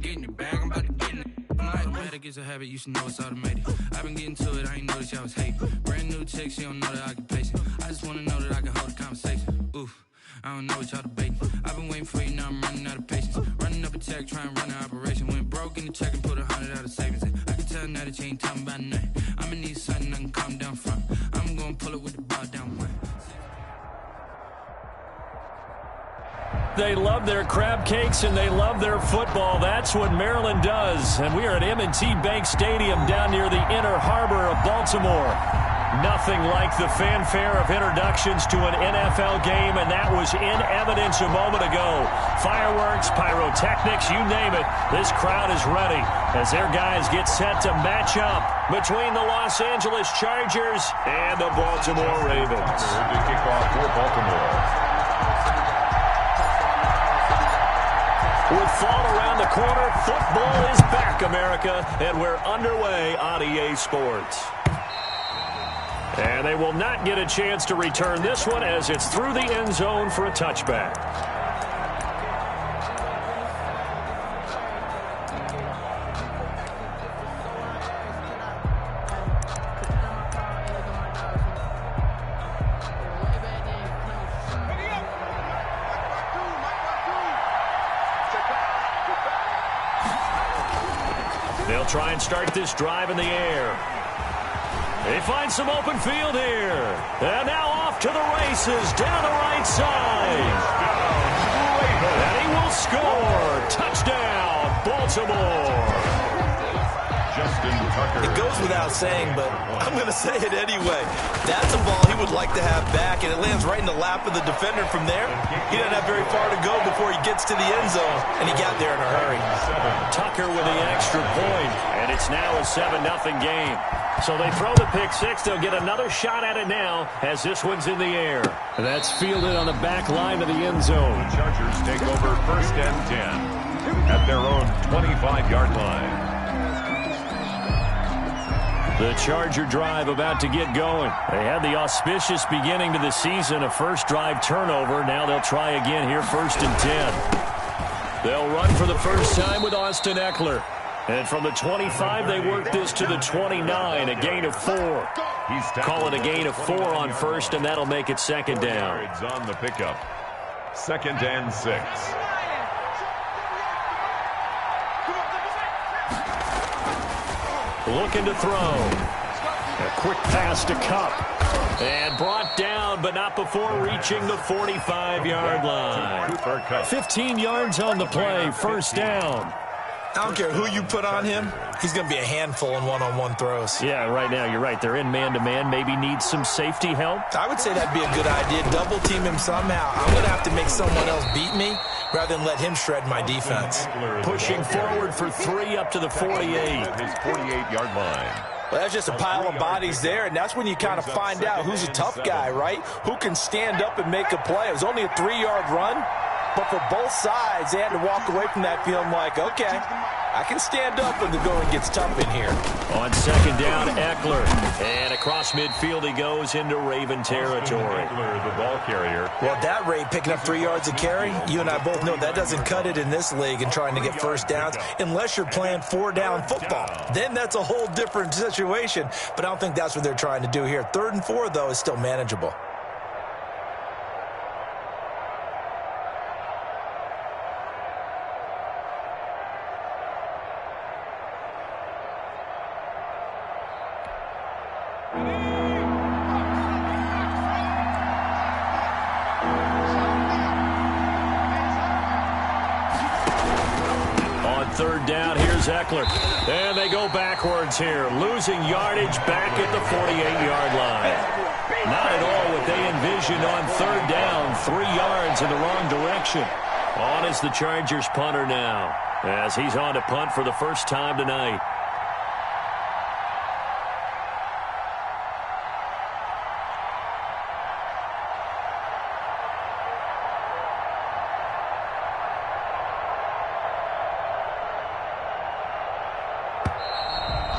getting it back, I'm about to get it. I'm like, automatic is a habit, you should know it's automated. I've been getting to it, I ain't noticed y'all was hating. Brand new chick, she don't know that I can pace it. I just wanna know that I can hold a conversation. Oof, I don't know what y'all debating. I've been waiting for you, now I'm running out of patience. Running up a check, trying to run an operation. Went broke in the check and put 100 out of savings in. I can tell now that you ain't talking about nothing. I'ma need something I can calm down from. I'm gonna pull it with the bar down one. They love their crab cakes and they love their football. That's what Maryland does. And we are at M&T Bank Stadium down near the Inner Harbor of Baltimore. Nothing like the fanfare of introductions to an NFL game, and that was in evidence a moment ago. Fireworks, pyrotechnics, you name it. This crowd is ready as their guys get set to match up between the Los Angeles Chargers and the Baltimore Ravens. The kickoff for Baltimore. With fall around the corner, football is back, America, and we're underway on EA Sports. And they will not get a chance to return this one as it's through the end zone for a touchback. They'll try and start this drive in the air. They find some open field here. And now off to the races down the right side. And he will score. Touchdown, Baltimore. It goes without saying, but I'm going to say it anyway. That's a ball he would like to have back, and it lands right in the lap of the defender from there. He doesn't have very far to go before he gets to the end zone, and he got there in a hurry. Tucker with the extra point, and it's now a 7-0 game. So they throw the pick six. They'll get another shot at it now as this one's in the air. That's fielded on the back line of the end zone. The Chargers take over 1st and 10 at their own 25-yard line. The Charger drive about to get going. They had the auspicious beginning to the season, a first drive turnover. Now they'll try again here, 1st and 10. They'll run for the first time with Austin Eckler. And from the 25, they work this to the 29, a gain of 4. Call it a gain of 4 on first, and that'll make it 2nd down. It's on the pickup. 2nd and 6. Looking to throw. A quick pass to Kupp. And brought down, but not before reaching the 45-yard line. 15 yards on the play, 1st down. I don't care who you put on him. He's going to be a handful in one-on-one throws. Yeah, right now, you're right. They're in man-to-man. Maybe need some safety help. I would say that'd be a good idea. Double-team him somehow. I'm going to have to make someone else beat me rather than let him shred my defense. Pushing forward for 3 up to the 48. His 48-yard line. Well, that's just a pile of bodies there, and that's when you kind of find out who's a tough guy, right? Who can stand up and make a play. It was only a 3-yard run, but for both sides, they had to walk away from that feeling like, okay, I can stand up when the going gets tough in here. On 2nd down, Eckler. And across midfield he goes into Raven territory. Eckler, the ball carrier. Well, at that rate, picking up 3 yards a carry, you and I both know that doesn't cut it in this league and trying to get first downs unless you're playing 4-down football. Then that's a whole different situation, but I don't think that's what they're trying to do here. 3rd and 4, though, is still manageable. Eckler. And they go backwards here, losing yardage back at the 48-yard line. Not at all what they envisioned on 3rd down, 3 yards in the wrong direction. On is the Chargers punter now, as he's on to punt for the first time tonight.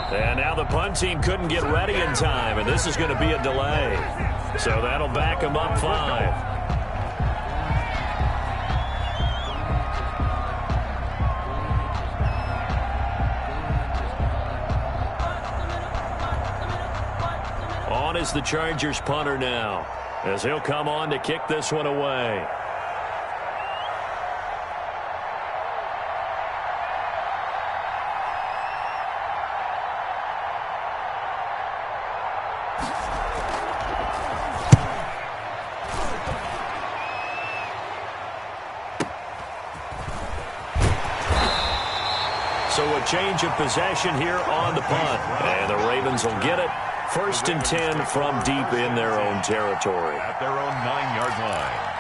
And now the punt team couldn't get ready in time, and this is going to be a delay. So that'll back them up 5. is the Chargers punter now, as he'll come on to kick this one away. So a change of possession here on the punt. And the Ravens will get it. 1st and 10 from deep in their own territory. At their own 9-yard line.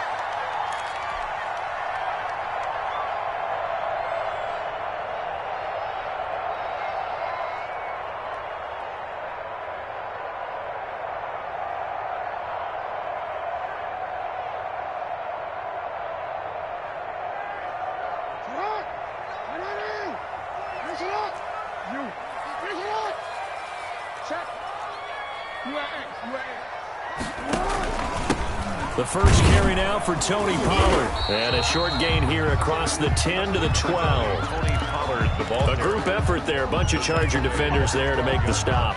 The first carry now for Tony Pollard. And a short gain here across the 10 to the 12. Tony Pollard, the ball. A group effort there. A bunch of Charger defenders there to make the stop.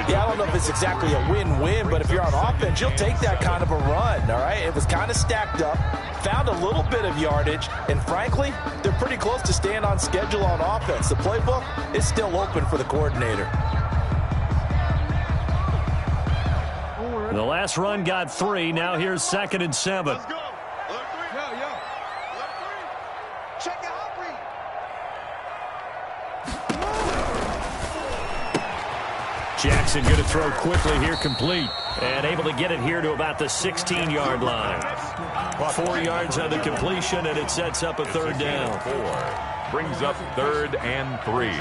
Yeah, I don't know if it's exactly a win-win, but if you're on offense, you'll take that kind of a run, all right? It was kind of stacked up, found a little bit of yardage, and frankly, they're pretty close to staying on schedule on offense. The playbook is still open for the coordinator. The last run got 3. Now here's 2nd and 7. Let's go. Yo. Check it out, Reed. Jackson going to throw quickly here, complete. And able to get it here to about the 16-yard line. 4 yards on the completion, and it sets up a 3rd down. 4 brings up 3rd and 3.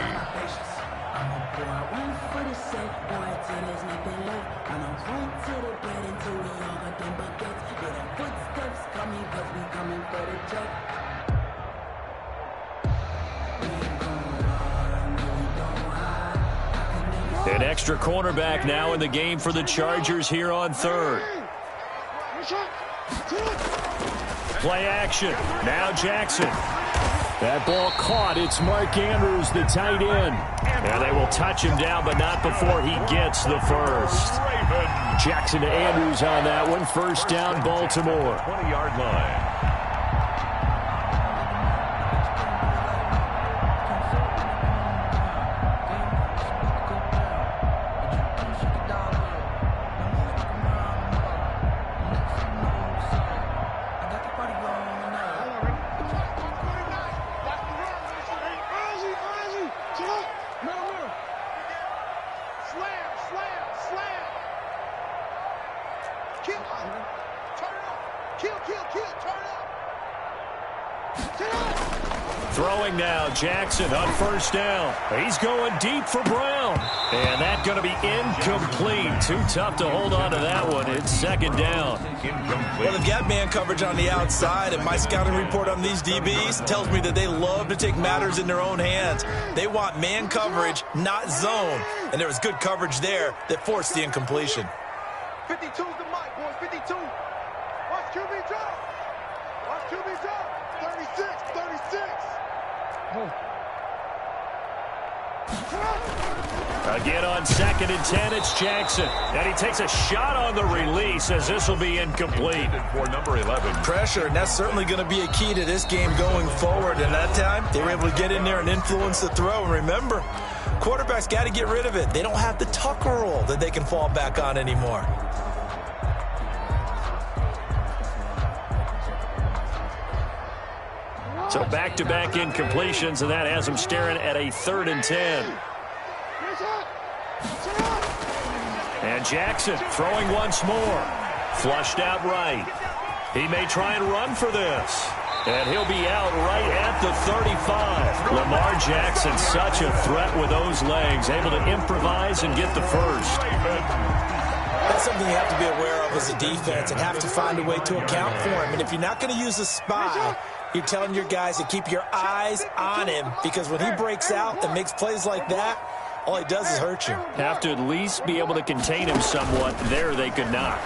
An extra cornerback now in the game for the Chargers here on 3rd. Play action. Now Jackson. That ball caught. It's Mark Andrews, the tight end. And they will touch him down, but not before he gets the first. Jackson to Andrews on that one. 1st down, Baltimore. 20-yard line. Throwing now, Jackson on 1st down. He's going deep for Brown. And that's going to be incomplete. Too tough to hold on to that one. It's 2nd down. Well, they've got man coverage on the outside, and my scouting report on these DBs tells me that they love to take matters in their own hands. They want man coverage, not zone. And there was good coverage there that forced the incompletion. 52's the mic, boys. 52. Watch QB drop. Watch QB drop. 36. Again on 2nd and 10, it's Jackson. And he takes a shot on the release as this will be incomplete. For number 11. Pressure, and that's certainly going to be a key to this game going forward. And that time, they were able to get in there and influence the throw. And remember, quarterbacks got to get rid of it. They don't have the Tucker rule that they can fall back on anymore. So back-to-back incompletions, and that has him staring at a 3rd and 10. And Jackson throwing once more. Flushed out right. He may try and run for this. And he'll be out right at the 35. Lamar Jackson, such a threat with those legs, able to improvise and get the first. That's something you have to be aware of as a defense and have to find a way to account for him. And if you're not going to use a spy, you're telling your guys to keep your eyes on him, because when he breaks out and makes plays like that, all he does is hurt you. Have to at least be able to contain him somewhat. There they could not.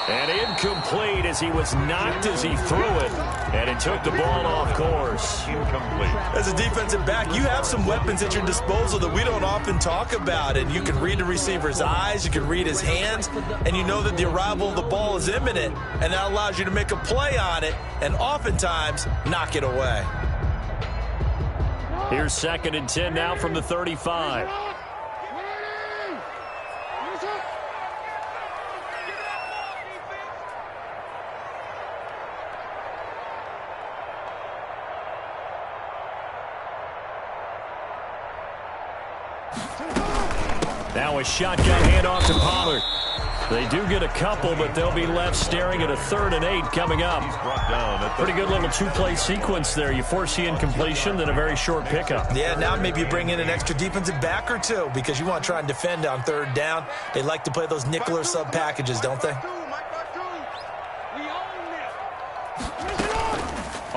And incomplete as he was knocked as he threw it. And it took the ball off course. Incomplete. As a defensive back, you have some weapons at your disposal that we don't often talk about. And you can read the receiver's eyes, you can read his hands, and you know that the arrival of the ball is imminent. And that allows you to make a play on it and oftentimes knock it away. Here's 2nd and 10 now from the 35. Now a shotgun handoff to Pollard. They do get a couple, but they'll be left staring at a 3rd and 8 coming up. Pretty good little two-play sequence there. You force the incompletion, then a very short pickup. Yeah, now maybe you bring in an extra defensive back or two because you want to try and defend on 3rd down. They like to play those nickel or sub packages, don't they?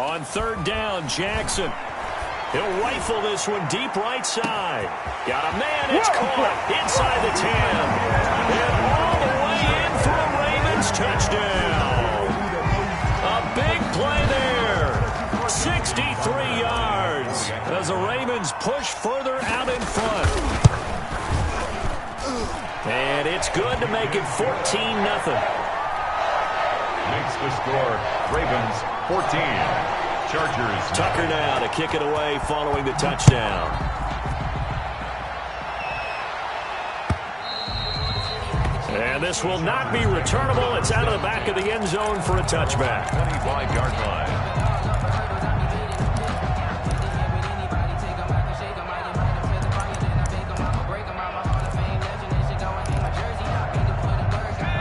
On 3rd down, Jackson. He'll rifle this one deep right side. Got a man, it's caught inside the 10. And all the way in for a Ravens touchdown. A big play there. 63 yards as the Ravens push further out in front. And it's good to make it 14-0. Makes the score Ravens 14. Chargers. Tucker now to kick it away following the touchdown. And this will not be returnable. It's out of the back of the end zone for a touchback. 25-yard line.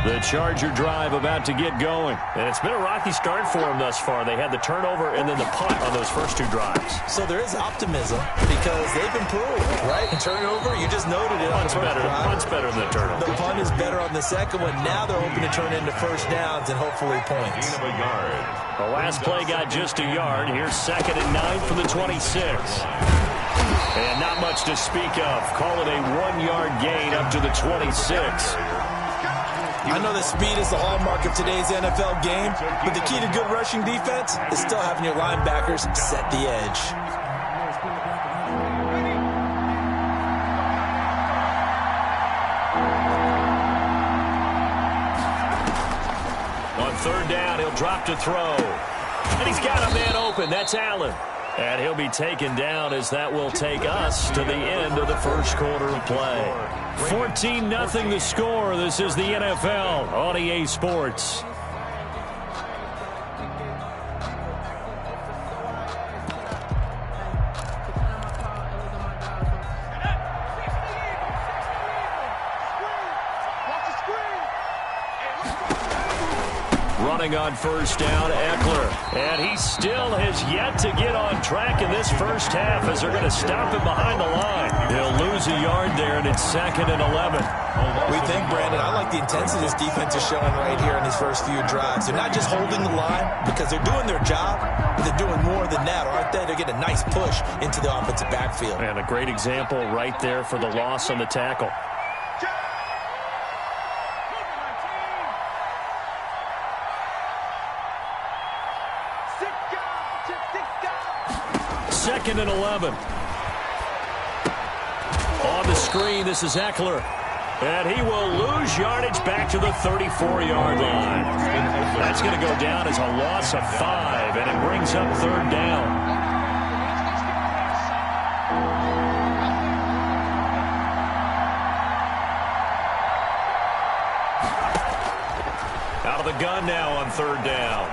The Charger drive about to get going. And it's been a rocky start for them thus far. They had the turnover and then the punt on those first 2 drives. So there is optimism because they've improved, right? And turnover, you just noted it. Punt's better than the turnover. The punt is better on the second one. Now they're hoping to turn into first downs and hopefully points. Gain of a yard. The last play got just a yard. Here's 2nd and 9 from the 26. And not much to speak of. Call it a 1-yard gain up to the 26. I know that speed is the hallmark of today's NFL game, but the key to good rushing defense is still having your linebackers set the edge. On 3rd down, he'll drop to throw. And he's got a man open. That's Allen. And he'll be taken down as that will take us to the end of the first quarter of play. 14-0 the score. This is the NFL on EA Sports. Running on 1st down, Eckler. And he still has yet to get on track in this first half as they're going to stop him behind the line. He'll lose a yard there, and it's 2nd and 11. We think, Brandon, I like the intensity this defense is showing right here in these first few drives. They're not just holding the line because they're doing their job, but they're doing more than that, aren't they? They're getting a nice push into the offensive backfield. And a great example right there for the loss on the tackle. Second and 11. On the screen, this is Eckler. And he will lose yardage back to the 34-yard line. That's going to go down as a loss of 5, and it brings up 3rd down. Out of the gun now on 3rd down.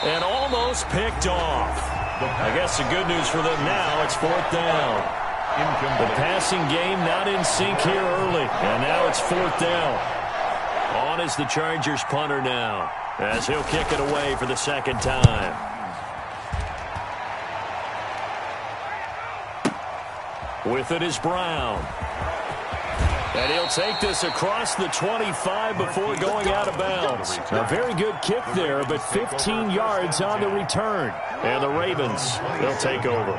And almost picked off. I guess the good news for them now, it's 4th down. The passing game not in sync here early. And now it's 4th down. On is the Chargers punter now, as he'll kick it away for the 2nd time. With it is Brown. And he'll take this across the 25 before going out of bounds. A very good kick there, but 15 yards on the return. And the Ravens, they'll take over.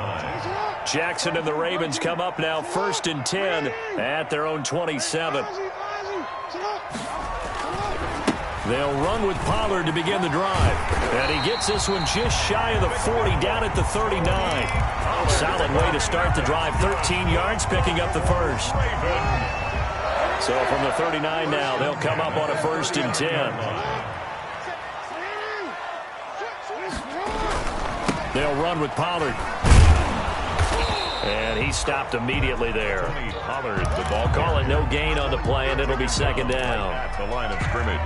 Jackson and the Ravens come up now 1st and 10 at their own 27. They'll run with Pollard to begin the drive. And he gets this one just shy of the 40, down at the 39. Solid way to start the drive. 13 yards, picking up the first. So from the 39 now, they'll come up on a 1st and 10. They'll run with Pollard. And he stopped immediately there. Pollard, the ball. Call it no gain on the play, and it'll be 2nd down. At the line of scrimmage.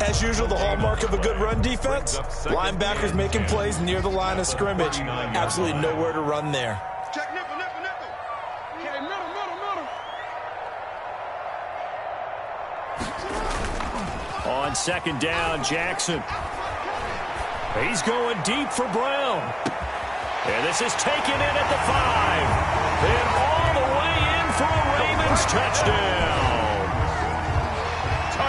As usual, the hallmark of a good run defense, linebackers making plays near the line of scrimmage. Absolutely nowhere to run there. Check nickel, nickel, nickel. Okay, middle. On 2nd down, Jackson. He's going deep for Brown. And this is taken in at the 5. And all the way in for a Ravens touchdown.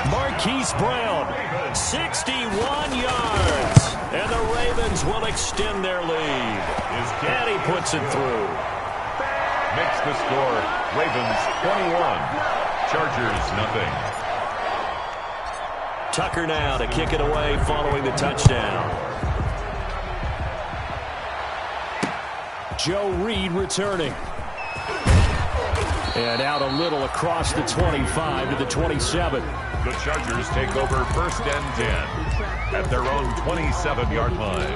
Marquise Brown, 61 yards. And the Ravens will extend their lead. And he puts it through. Makes the score. Ravens 21. Chargers nothing. Tucker now to kick it away following the touchdown. Joe Reed returning. And out a little across the 25 to the 27. The Chargers take over 1st and 10 at their own 27-yard line.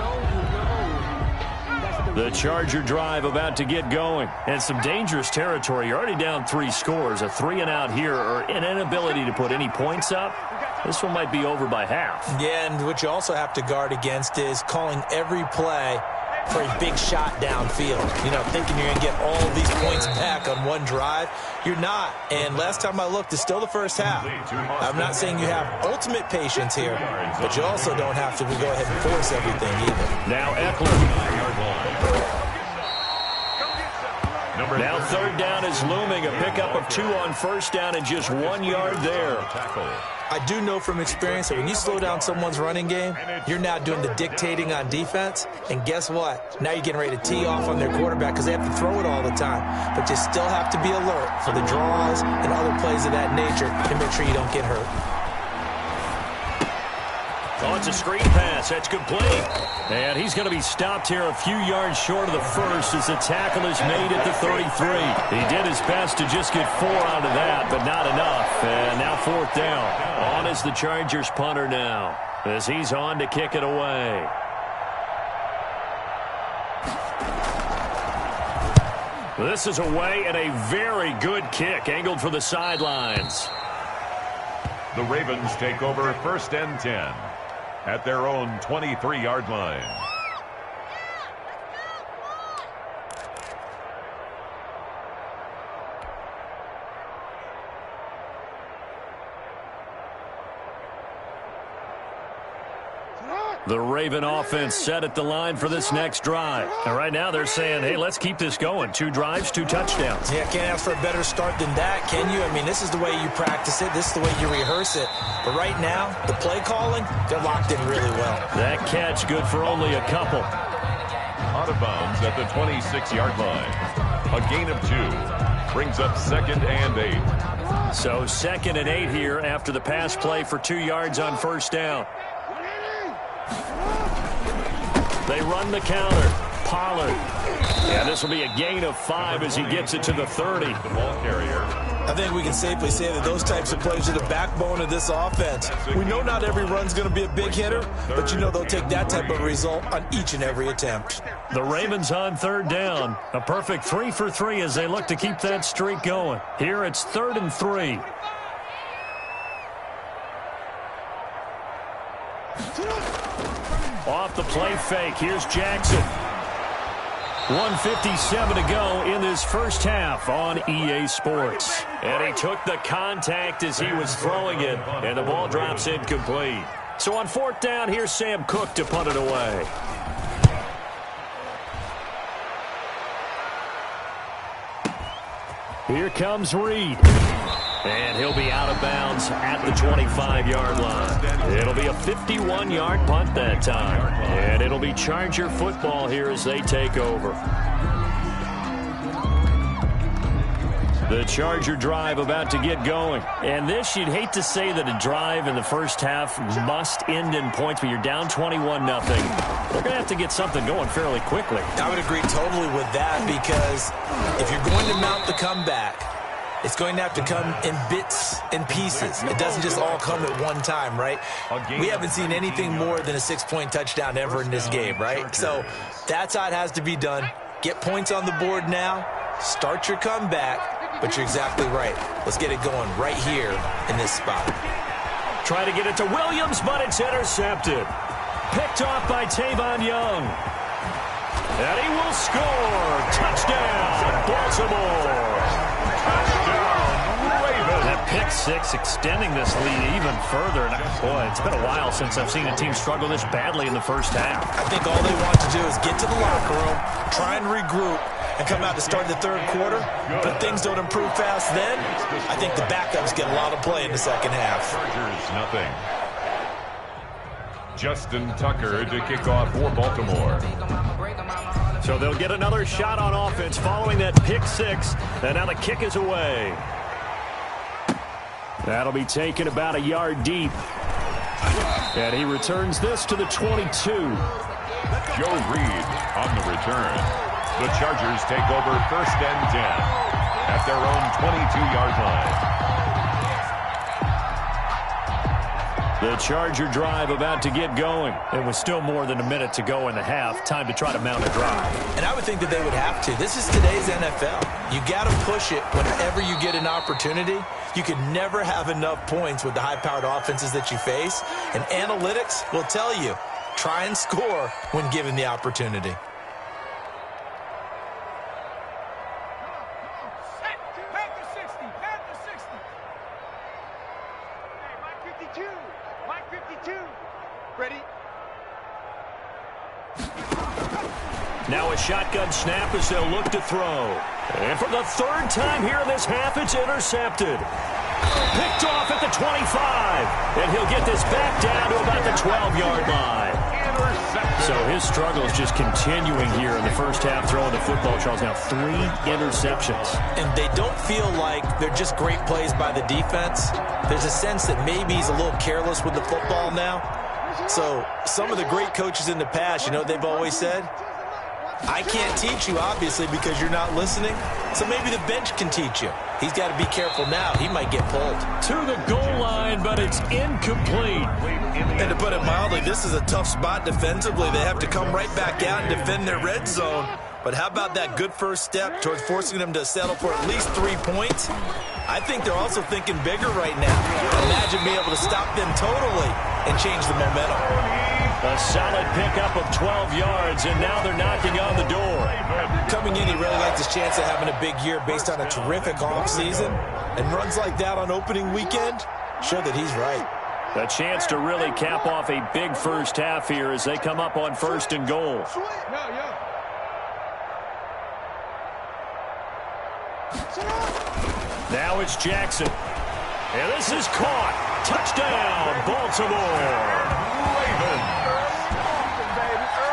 The Charger drive about to get going. And some dangerous territory. You're already down 3 scores. A 3-and-out here or an inability to put any points up. This one might be over by half. Yeah, and what you also have to guard against is calling every play for a big shot downfield. You know, thinking you're going to get all of these points back on one drive. You're not. And last time I looked, it's still the first half. I'm not saying you have ultimate patience here, but you also don't have to go ahead and force everything either. Now Eckler. Now 3rd down is looming. A pickup of 2 on 1st down and just 1 yard there. I do know from experience that when you slow down someone's running game, you're now doing the dictating on defense. And guess what? Now you're getting ready to tee off on their quarterback because they have to throw it all the time. But you still have to be alert for the draws and other plays of that nature to make sure you don't get hurt. Oh, it's a screen pass. That's complete. And he's going to be stopped here a few yards short of the first as the tackle is made at the 33. He did his best to just get 4 out of that, but not enough. And now 4th down. On is the Chargers punter now as he's on to kick it away. This is away and a very good kick angled for the sidelines. The Ravens take over 1st and 10 at their own 23-yard line. The Raven offense set at the line for this next drive. And right now they're saying, hey, let's keep this going. 2 drives, 2 touchdowns. Yeah, can't ask for a better start than that, can you? I mean, this is the way you practice it. This is the way you rehearse it. But right now, the play calling, they're locked in really well. That catch good for only a couple. Out of bounds at the 26-yard line. A gain of 2 brings up 2nd and 8. So 2nd and 8 here after the pass play for 2 yards on 1st down. They run the counter. Pollard. Yeah, this will be a gain of 5 as he gets it to the 30. The ball carrier. I think we can safely say that those types of plays are the backbone of this offense. We know not every run's going to be a big hitter, but you know they'll take that type of result on each and every attempt. The Ravens on 3rd down. A perfect 3 for 3 as they look to keep that streak going. Here it's 3rd and 3. Off the play fake. Here's Jackson. 1:57 to go in this first half on EA Sports. And he took the contact as he was throwing it, and the ball drops incomplete. So on 4th down, here's Sam Cook to punt it away. Here comes Reed. And he'll be out of bounds at the 25-yard line. It'll be a 51-yard punt that time. And it'll be Charger football here as they take over. The Charger drive about to get going. And this, you'd hate to say that a drive in the first half must end in points, but you're down 21-0. They're going to have to get something going fairly quickly. I would agree totally with that, because if you're going to mount the comeback, it's going to have to come in bits and pieces. It doesn't just all come at one time, right? We haven't seen anything more than a 6-point touchdown ever in this game, right? So that's how it has to be done. Get points on the board now. Start your comeback. But you're exactly right. Let's get it going right here in this spot. Try to get it to Williams, but it's intercepted. Picked off by Tavon Young. And he will score. Touchdown, Baltimore. That pick six extending this lead even further. And boy, it's been a while since I've seen a team struggle this badly in the first half. I think all they want to do is get to the locker room, try and regroup, and come out to start the third quarter. But if things don't improve fast then, I think the backups get a lot of play in the second half. Chargers, nothing. Justin Tucker to kick off for Baltimore. So they'll get another shot on offense following that pick six. And now the kick is away. That'll be taken about a yard deep. And he returns this to the 22. Joe Reed on the return. The Chargers take over 1st and 10 at their own 22-yard line. The Charger drive about to get going. It was still more than a minute to go in the half. Time to try to mount a drive. And I would think that they would have to. This is today's NFL. You got to push it whenever you get an opportunity. You can never have enough points with the high-powered offenses that you face. And analytics will tell you, try and score when given the opportunity. Now a shotgun snap as they'll look to throw. And for the third time here in this half, it's intercepted. Picked off at the 25. And he'll get this back down to about the 12-yard line. So his struggle is just continuing here in the first half, throwing the football. Charles, now 3 interceptions. And they don't feel like they're just great plays by the defense. There's a sense that maybe he's a little careless with the football now. So some of the great coaches in the past, you know what they've always said? I can't teach you, obviously, because you're not listening. So maybe the bench can teach you. He's got to be careful now. He might get pulled. To the goal line, but it's incomplete. And to put it mildly, this is a tough spot defensively. They have to come right back out and defend their red zone. But how about that good first step towards forcing them to settle for at least 3 points? I think they're also thinking bigger right now. Imagine being able to stop them totally and change the momentum. A solid pickup of 12 yards, and now they're knocking on the door. Coming in, he really liked his chance of having a big year based on a terrific offseason. And runs like that on opening weekend show that he's right. A chance to really cap off a big first half here as they come up on 1st and goal. Now it's Jackson. And this is caught. Touchdown, Baltimore.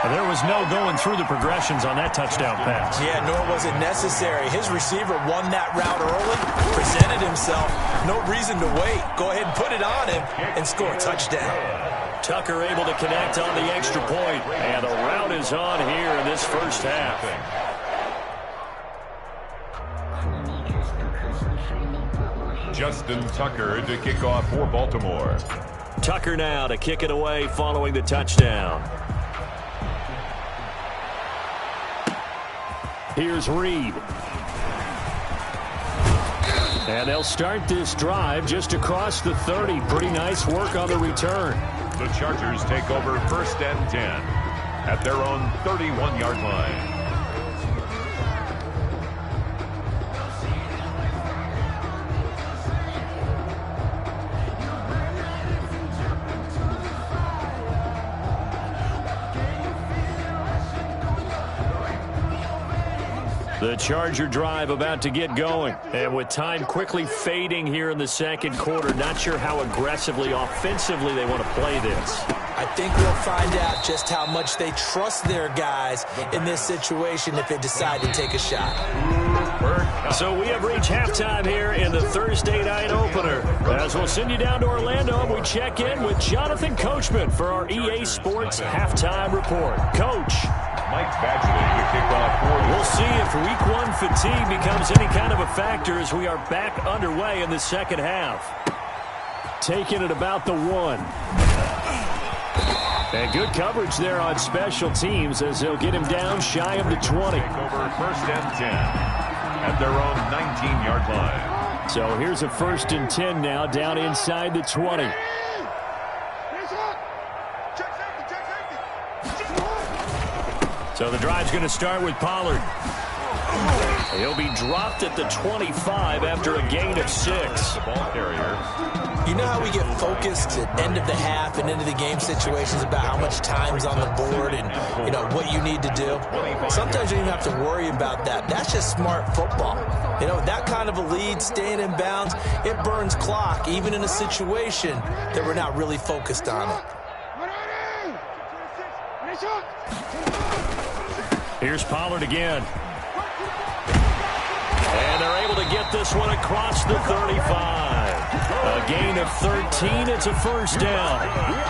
And there was no going through the progressions on that touchdown pass. Yeah, nor was it necessary. His receiver won that route early, presented himself. No reason to wait. Go ahead and put it on him and score a touchdown. Tucker able to connect on the extra point. And the route is on here in this first half. Justin Tucker to kick off for Baltimore. Tucker now to kick it away following the touchdown. Here's Reed. And they'll start this drive just across the 30. Pretty nice work on the return. The Chargers take over 1st and 10 at their own 31-yard line. The Charger drive about to get going. And with time quickly fading here in the second quarter, not sure how aggressively, offensively they want to play this. I think we'll find out just how much they trust their guys in this situation if they decide to take a shot. So we have reached halftime here in the Thursday night opener. As we'll send you down to Orlando, and we check in with Jonathan Coachman for our EA Sports halftime report. Coach. Mike Badgley to kick off for you. We'll see if week one fatigue becomes any kind of a factor as we are back underway in the second half. Taking it about the 1. And good coverage there on special teams as they'll get him down shy of the 20. Over first and 10 at their own 19-yard line. So here's a 1st and 10 now down inside the 20. So the drive's going to start with Pollard. He'll be dropped at the 25 after a gain of 6. The ball carrier. You know how we get focused at end of the half and into the game situations about how much time's on the board and, you know, what you need to do? Sometimes you don't even have to worry about that. That's just smart football. You know, that kind of a lead, staying in bounds, it burns clock, even in a situation that we're not really focused on it. Here's Pollard again. And they're able to get this one across the 35. A gain of 13. It's a 1st down.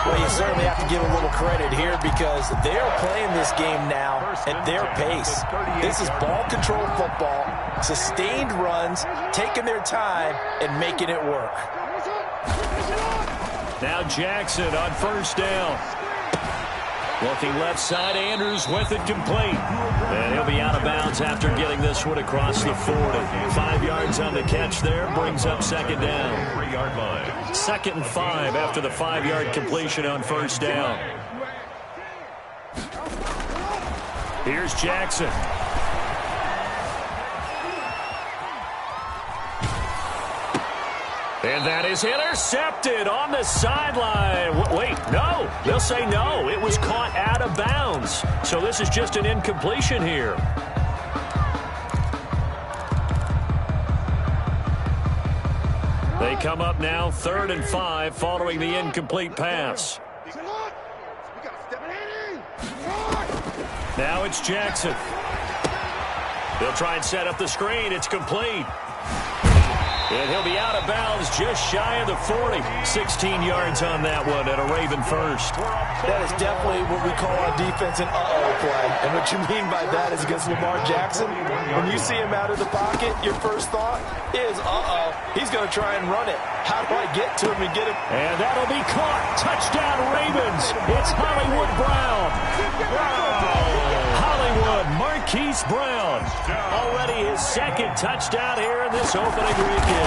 Well, you certainly have to give a little credit here because they're playing this game now at their pace. This is ball control football, sustained runs, taking their time and making it work. Now Jackson on 1st down. Looking left side, Andrews with it complete. And he'll be out of bounds after getting this one across the 40. 5 yards on the catch there, brings up 2nd down. 3-yard line. 2nd and 5 after the 5-yard completion on 1st down. Here's Jackson. And that is intercepted on the sideline. Wait, no. They'll say no. It was caught out of bounds. So this is just an incompletion here. They come up now 3rd and 5 following the incomplete pass. Now it's Jackson. They'll try and set up the screen. It's complete. And he'll be out of bounds just shy of the 40. 16 yards on that one at a Raven 1st. That is definitely what we call on defense an uh-oh play. And what you mean by that is against Lamar Jackson, when you see him out of the pocket, your first thought is, uh-oh, he's going to try and run it. How do I get to him and get him? And that'll be caught. Touchdown, Ravens. It's Hollywood Brown. Hollywood Marquise Brown. Already his 2nd touchdown here in this opening weekend.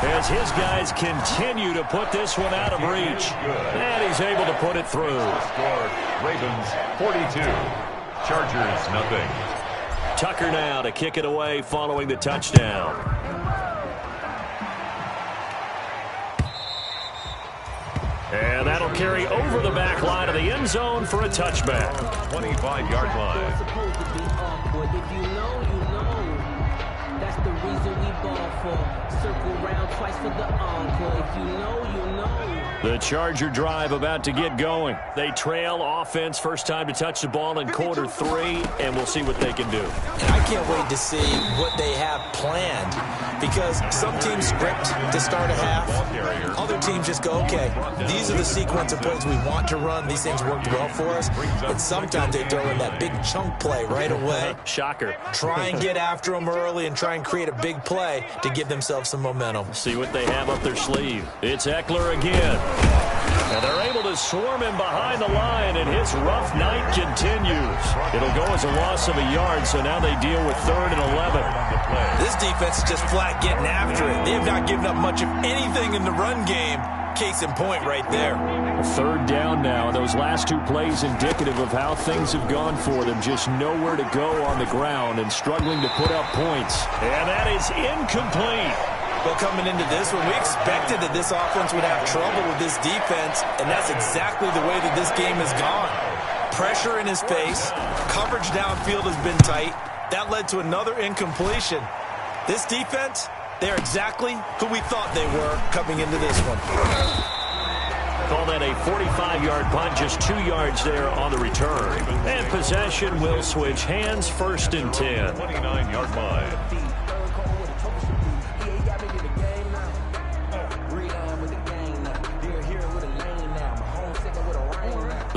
As his guys continue to put this one out of reach. And he's able to put it through. Scored. Ravens 42. Chargers nothing. Tucker now to kick it away following the touchdown. And that'll carry over the back line of the end zone for a touchback. 25-yard line. If you know, you know. That's the reason we ball for. Circle round twice for the encore. If you know, you know. The Charger drive about to get going. They trail offense, first time to touch the ball in quarter 3, and we'll see what they can do. And I can't wait to see what they have planned because some teams script to start a half. Other teams just go, okay, these are the sequence of plays we want to run. These things worked well for us. And sometimes they throw in that big chunk play right away. Shocker. Try and get after them early and try and create a big play to give themselves some momentum. See what they have up their sleeve. It's Eckler again. And they're able to swarm him behind the line, and his rough night continues. It'll go as a loss of a yard, so now they deal with 3rd and 11. This defense is just flat getting after it. They have not given up much of anything in the run game. Case in point right there. 3rd down now. Those last 2 plays indicative of how things have gone for them. Just nowhere to go on the ground and struggling to put up points. And that is incomplete. Well, coming into this one, we expected that this offense would have trouble with this defense, and that's exactly the way that this game has gone. Pressure in his face, coverage downfield has been tight. That led to another incompletion. This defense, they're exactly who we thought they were coming into this one. Call that a 45-yard punt, just 2 yards there on the return. And possession will switch hands, 1st and 10. 29-yard line.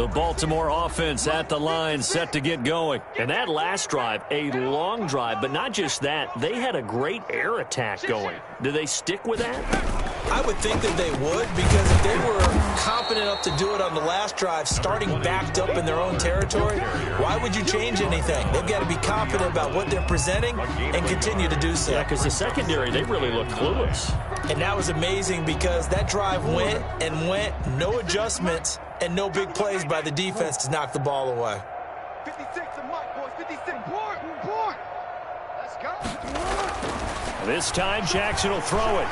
The Baltimore offense at the line, set to get going. And that last drive, a long drive, but not just that. They had a great air attack going. Do they stick with that? I would think that they would, because if they were confident enough to do it on the last drive, starting backed up in their own territory, why would you change anything? They've got to be confident about what they're presenting and continue to do so. Yeah, because the secondary, they really look clueless. And that was amazing because that drive went and went, no adjustments, and no big plays by the defense to knock the ball away. 56 to Mike, boys. 56. Board. Let's go. This time, Jackson will throw it.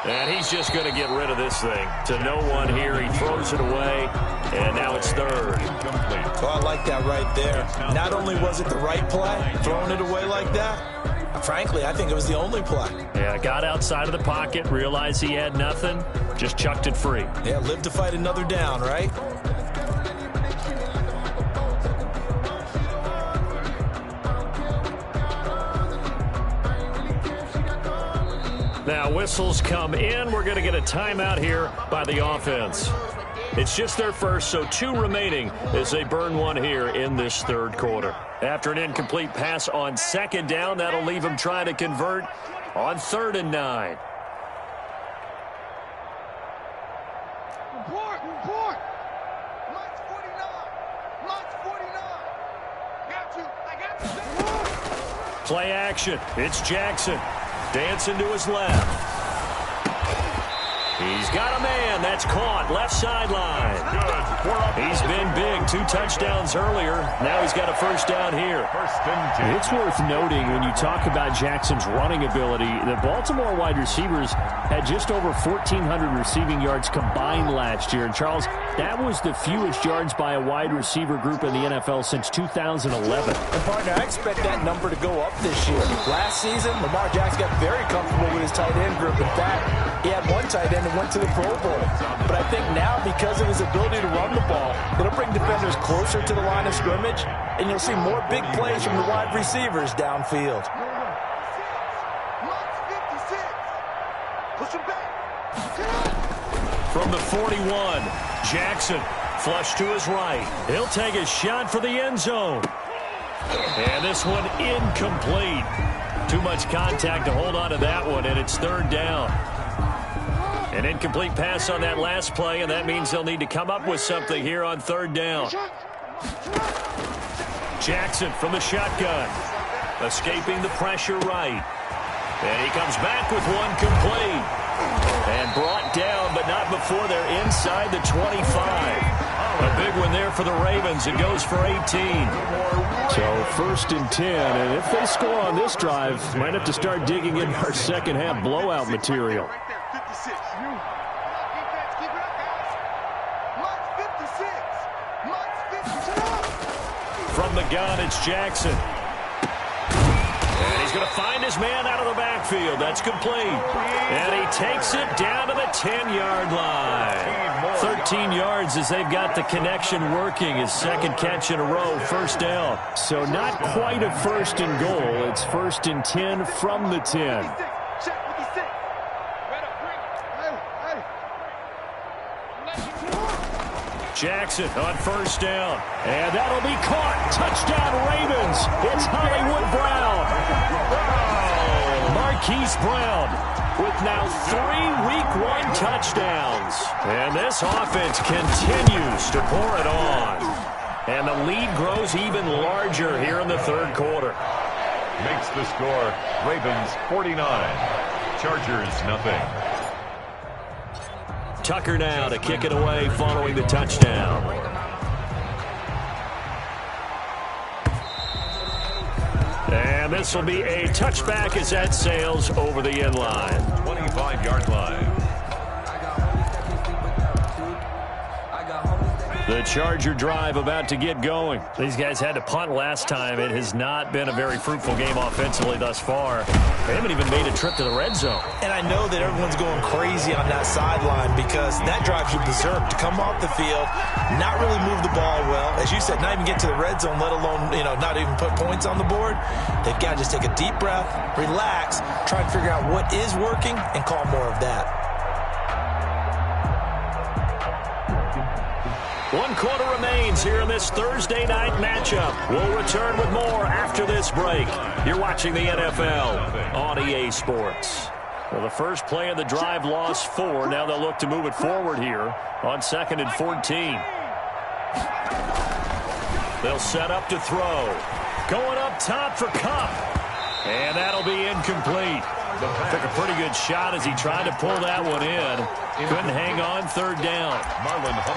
And he's just going to get rid of this thing. To no one here. He throws it away, and now it's third. Oh, I like that right there. Not only was it the right play, throwing it away like that, frankly, I think it was the only play. Yeah, got outside of the pocket, realized he had nothing, just chucked it free. Yeah, live to fight another down, right? Now, whistles come in. We're going to get a timeout here by the offense. It's just their first, so 2 remaining as they burn one here in this third quarter. After an incomplete pass on second down, that'll leave them trying to convert on 3rd and 9. Report. Mike's 49. I got you. Play action. It's Jackson. Dancing to his left. He's got a man. That's caught. Left sideline. He's been big. 2 touchdowns earlier. Now he's got a first down here. It's worth noting when you talk about Jackson's running ability, the Baltimore wide receivers had just over 1,400 receiving yards combined last year. And, Charles, that was the fewest yards by a wide receiver group in the NFL since 2011. And, partner, I expect that number to go up this year. Last season, Lamar Jackson got very comfortable with his tight end group. In fact, he had one tight end that went to the Pro Bowl. But I think now, because of his ability to run the ball, it'll bring defenders closer to the line of scrimmage, and you'll see more big plays from the wide receivers downfield. Push him back. From the 41, Jackson flush to his right. He'll take a shot for the end zone. And this one incomplete. Too much contact to hold on to that one, and it's 3rd down. An incomplete pass on that last play, and that means they'll need to come up with something here on 3rd down. Jackson from the shotgun. Escaping the pressure right. And he comes back with one complete. And brought down, but not before they're inside the 25. A big one there for the Ravens. It goes for 18. So 1st and 10, and if they score on this drive, might have to start digging in our second half blowout material. From the gun, it's Jackson. And he's going to find his man out of the backfield. That's complete. And he takes it down to the 10-yard line. 13 yards as they've got the connection working. His 2nd catch in a row, 1st down. So not quite a 1st and goal. It's 1st and 10 from the 10. Jackson on 1st down. And that'll be caught. Touchdown, Ravens. It's Hollywood Brown. Marquise Brown with now 3 Week 1 touchdowns. And this offense continues to pour it on. And the lead grows even larger here in the 3rd quarter. Makes the score Ravens 49, Chargers nothing. Tucker now to kick it away following the touchdown. And this will be a touchback as that sails over the end line. 25-yard line. The Charger drive about to get going. These guys had to punt last time. It has not been a very fruitful game offensively thus far. They haven't even made a trip to the red zone. And I know that everyone's going crazy on that sideline because that drives you berserk to come off the field, not really move the ball well. As you said, not even get to the red zone, let alone, not even put points on the board. They've got to just take a deep breath, relax, try and figure out what is working, and call more of that. 1 quarter remains here in this Thursday night matchup. We'll return with more after this break. You're watching the NFL on EA Sports. Well, the first play of the drive lost 4. Now they'll look to move it forward here on 2nd and 14. They'll set up to throw. Going up top for Cup. And that'll be incomplete. Took a pretty good shot as he tried to pull that one in. Couldn't hang on, 3rd down.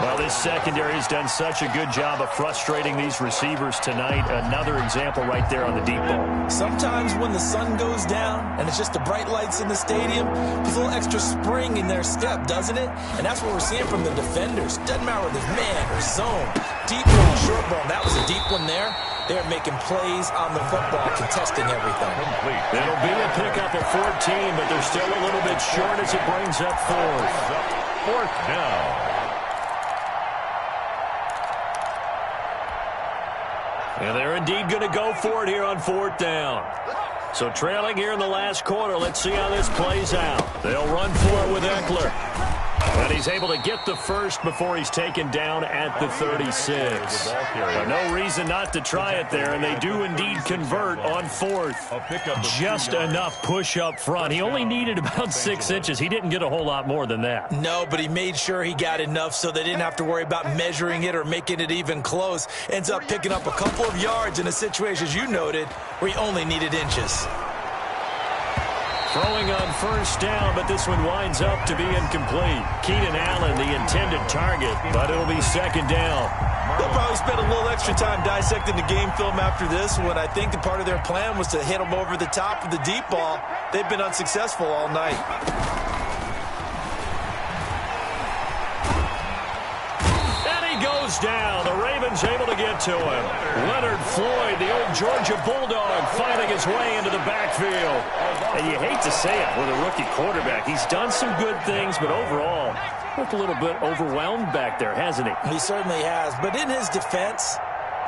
Well, this secondary has done such a good job of frustrating these receivers tonight. Another example right there on the deep ball. Sometimes when the sun goes down and it's just the bright lights in the stadium, there's a little extra spring in their step, doesn't it? And that's what we're seeing from the defenders. Doesn't matter whether it's man or zone. Deep ball, short ball. That was a deep one there. They're making plays on the football, contesting everything. It'll be a pickup at 14, but they're still a little bit short as it brings up 4th. 4th down. And they're indeed going to go for it here on 4th down. So trailing here in the last quarter, let's see how this plays out. They'll run for it with Eckler. And he's able to get the first before he's taken down at the 36. No reason not to try it there, and they do indeed convert on 4th. Just enough push up front. He only needed about 6 inches. He didn't get a whole lot more than that. No, but he made sure he got enough so they didn't have to worry about measuring it or making it even close. Ends up picking up a couple of yards in a situation, as you noted, where he only needed inches. Throwing on 1st down, but this one winds up to be incomplete. Keenan Allen, the intended target, but it'll be 2nd down. They'll probably spend a little extra time dissecting the game film after this one. I think that part of their plan was to hit him over the top of the deep ball. They've been unsuccessful all night. Goes down. The Ravens able to get to him. Leonard Floyd, the old Georgia Bulldog, finding his way into the backfield. And you hate to say it with a rookie quarterback. He's done some good things, but overall, looked a little bit overwhelmed back there, hasn't he? He certainly has. But in his defense,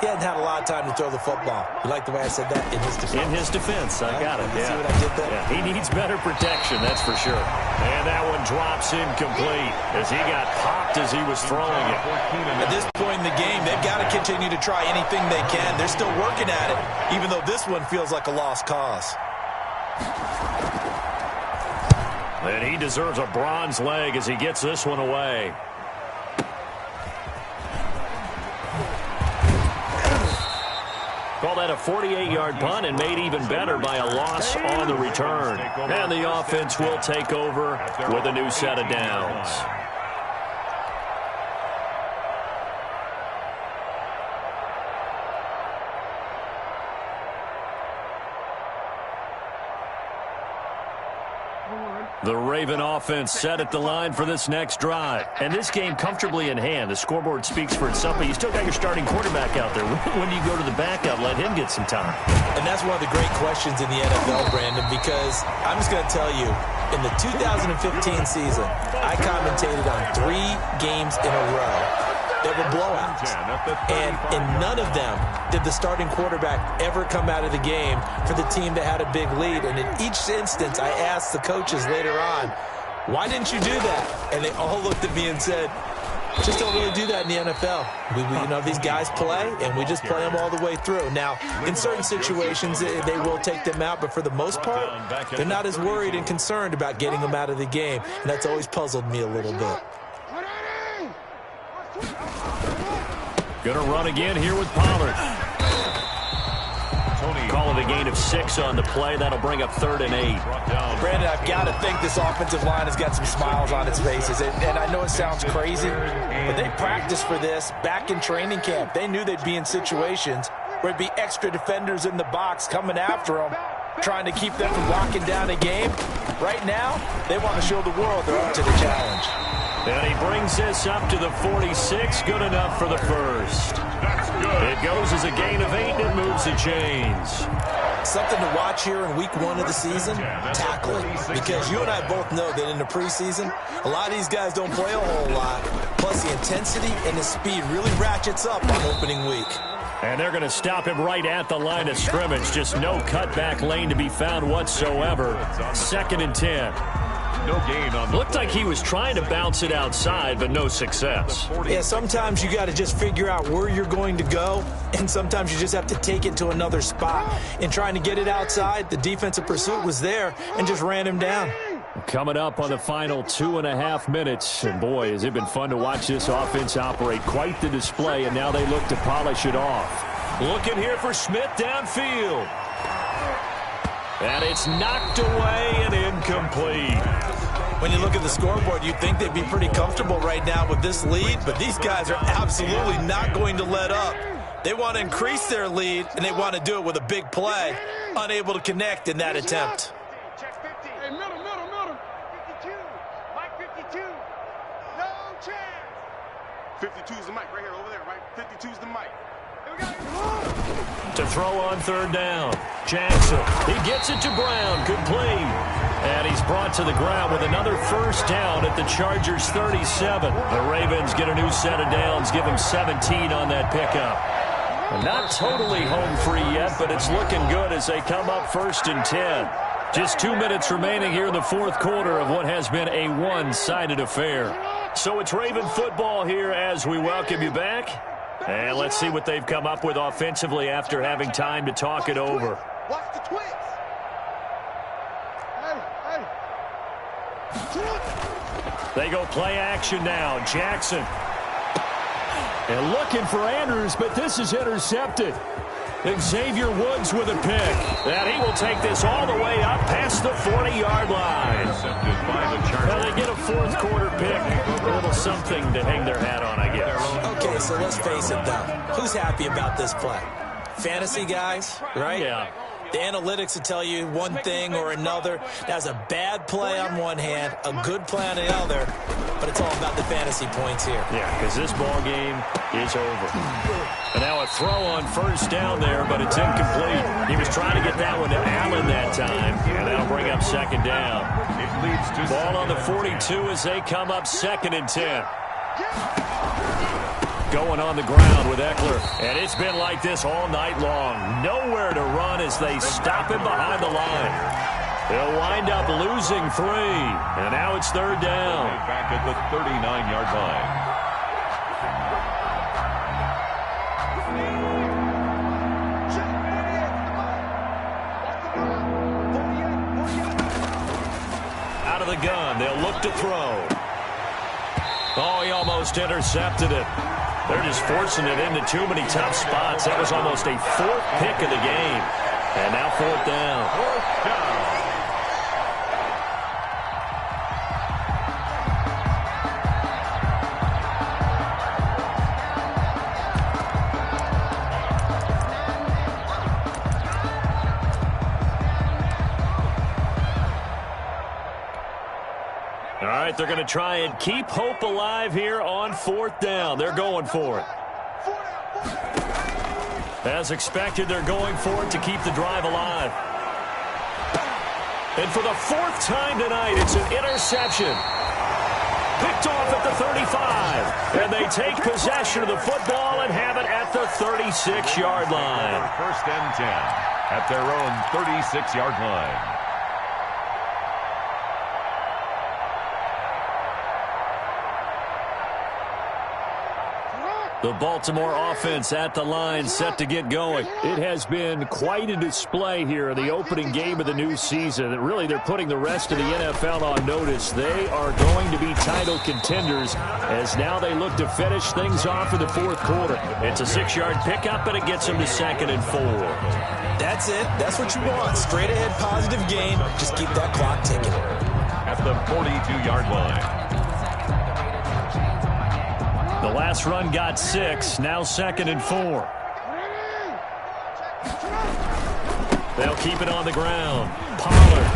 he hadn't had a lot of time to throw the football. You like the way I said that? In his defense. In his defense. I got it. See what I did there? Yeah, he needs better protection, that's for sure. And that one drops incomplete as he got popped as he was throwing it. At this point in the game, they've got to continue to try anything they can. They're still working at it, even though this one feels like a lost cause. And he deserves a bronze leg as he gets this one away. Call that a 48-yard punt and made even better by a loss on the return. And the offense will take over with a new set of downs. The Raven offense set at the line for this next drive. And this game comfortably in hand. The scoreboard speaks for itself, but you still got your starting quarterback out there. When do you go to the backup, let him get some time? And that's one of the great questions in the NFL, Brandon, because I'm just going to tell you, in the 2015 season, I commentated on 3 games in a row that were blowouts. And in none of them did the starting quarterback ever come out of the game for the team that had a big lead. And in each instance, I asked the coaches later on, why didn't you do that? And they all looked at me and said, just don't really do that in the NFL. You know, these guys play, and we just play them all the way through. Now, in certain situations, they will take them out, but for the most part, they're not as worried and concerned about getting them out of the game. And that's always puzzled me a little bit. Going to run again here with Pollard. Calling a gain of 6 on the play. That'll bring up 3rd and 8. Brandon, I've got to think this offensive line has got some smiles on its faces. And I know it sounds crazy, but they practiced for this back in training camp. They knew they'd be in situations where there'd be extra defenders in the box coming after them, trying to keep them from locking down a game. Right now, they want to show the world they're up to the challenge. And he brings this up to the 46. Good enough for the first. That's good. It goes as a gain of 8, and it moves the chains. Something to watch here in week 1 of the season, tackling. Because you and I both know that in the preseason, a lot of these guys don't play a whole lot. Plus, the intensity and the speed really ratchets up on opening week. And they're going to stop him right at the line of scrimmage. Just no cutback lane to be found whatsoever. 2nd and 10. No gain on the Looked like he was trying to bounce it outside, but no success. Yeah, sometimes you got to just figure out where you're going to go, and sometimes you just have to take it to another spot. In trying to get it outside, the defensive pursuit was there and just ran him down. Coming up on the final 2.5 minutes, and boy, has it been fun to watch this offense operate. Quite the display, and now they look to polish it off. Looking here for Smith downfield. And it's knocked away and incomplete. When you look at the scoreboard, you'd think they'd be pretty comfortable right now with this lead, but these guys are absolutely not going to let up. They want to increase their lead, and they want to do it with a big play. Unable to connect in that attempt. Check 50. Hey, middle. 52. Mike 52. No chance. 52 is the mic right here, over there, right? 52 is the mic. Here we go. To throw on third down. Jackson, he gets it to Brown, complete. And he's brought to the ground with another first down at the Chargers' 37. The Ravens get a new set of downs, give them 17 on that pickup. Not totally home free yet, but it's looking good as they come up 1st and 10. Just 2 minutes remaining here in the fourth quarter of what has been a one-sided affair. So it's Raven football here as we welcome you back. And let's see what they've come up with offensively after having time to talk it over. Watch the twist. Hey. They go play action now. Jackson. And looking for Andrews, but this is intercepted. Xavier Woods with a pick. And he will take this all the way up past the 40-yard line. Well, they get a fourth quarter pick. A little something to hang their hat on, I guess. Okay, so let's face it, though. Who's happy about this play? Fantasy guys, right? Yeah. The analytics will tell you one thing or another. That's a bad play on one hand, a good play on the other, but it's all about the fantasy points here. Yeah, because this ball game is over. And now a throw on first down there, but it's incomplete. He was trying to get that one to Allen that time, and that'll bring up second down. It leads to Ball on the 42 as they come up 2nd and 10. Going on the ground with Eckler. And it's been like this all night long. Nowhere to run as they stop him behind the line. They'll wind up losing 3. And now it's 3rd down. back at the 39-yard line. Out of the gun. They'll look to throw. Oh, he almost intercepted it. They're just forcing it into too many tough spots. That was almost a 4th pick of the game. And now 4th down. 4th down. All right, they're going to try and keep hope alive here on 4th down. They're going for it. As expected, they're going for it to keep the drive alive. And for the 4th time tonight, it's an interception. Picked off at the 35. And they take possession of the football and have it at the 36-yard line. 1st and 10 at their own 36-yard line. The Baltimore offense at the line, set to get going. It has been quite a display here in the opening game of the new season. Really, they're putting the rest of the NFL on notice. They are going to be title contenders as now they look to finish things off in the 4th quarter. It's a 6-yard pickup, and it gets them to 2nd and 4. That's it. That's what you want. Straight ahead positive gain. Just keep that clock ticking. At the 42-yard line. The last run got 6, now 2nd and 4. They'll keep it on the ground. Pollard.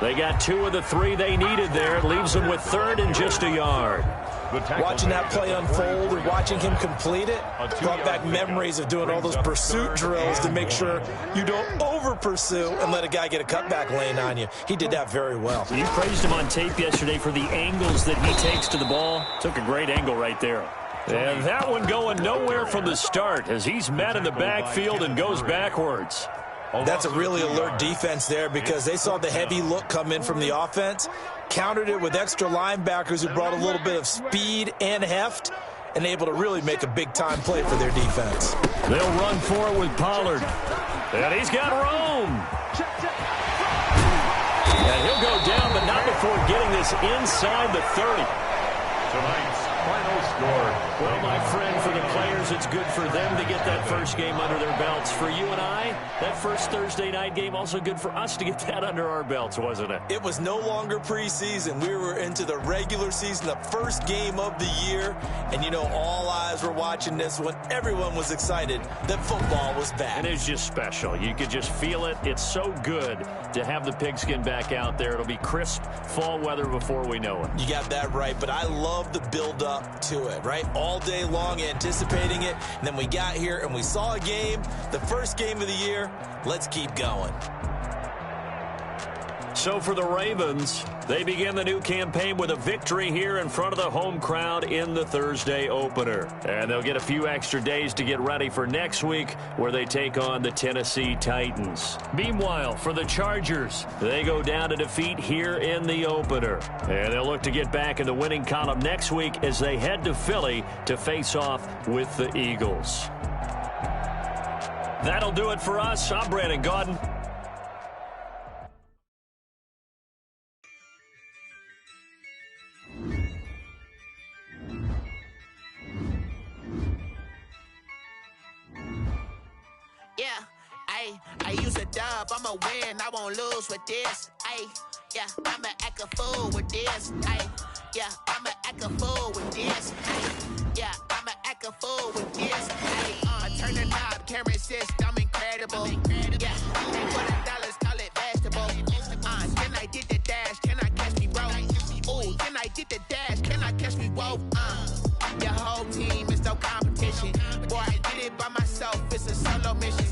They got 2 of the 3 they needed there. It leaves them with 3rd and just a yard. Watching that play unfold and watching him complete it brought back memories of doing all those pursuit drills to make sure you don't over-pursue and let a guy get a cutback lane on you. He did that very well. You praised him on tape yesterday for the angles that he takes to the ball. Took a great angle right there. And that one going nowhere from the start as he's met in the backfield and goes backwards. That's a really alert defense there because they saw the heavy look come in from the offense, countered it with extra linebackers who brought a little bit of speed and heft, and able to really make a big-time play for their defense. They'll run for it with Pollard. And he's got room. And he'll go down, but not before getting this inside the 30. Tonight's final score. Well, my friend, for the players, it's good for them to get that first game under their belts. For you and I, that first Thursday night game, also good for us to get that under our belts, wasn't it? It was no longer preseason. We were into the regular season, the first game of the year. And, you know, all eyes were watching this when everyone was excited that football was back. And it's just special. You could just feel it. It's so good to have the pigskin back out there. It'll be crisp fall weather before we know it. You got that right, but I love the build-up to it, right? All day long anticipating it, and then we got here and we saw a game, the first game of the year. Let's keep going. So for the Ravens, they begin the new campaign with a victory here in front of the home crowd in the Thursday opener. And they'll get a few extra days to get ready for next week where they take on the Tennessee Titans. Meanwhile, for the Chargers, they go down to defeat here in the opener. And they'll look to get back in the winning column next week as they head to Philly to face off with the Eagles. That'll do it for us. I'm Brandon Gaudin. I use a dub, I'ma win, I won't lose with this. Yeah, I'ma act a fool with this. Yeah, I'ma act a fool with this. Yeah, I'ma act a fool with this. I turn the knob, camera assist, I'm incredible. Yeah, for the dollars, call it vegetable. Then I did the dash, can I catch me, bro? Ooh, then I did the dash, can I catch me, whoa? Your whole team is no competition. Boy, I did it by myself, it's a solo mission.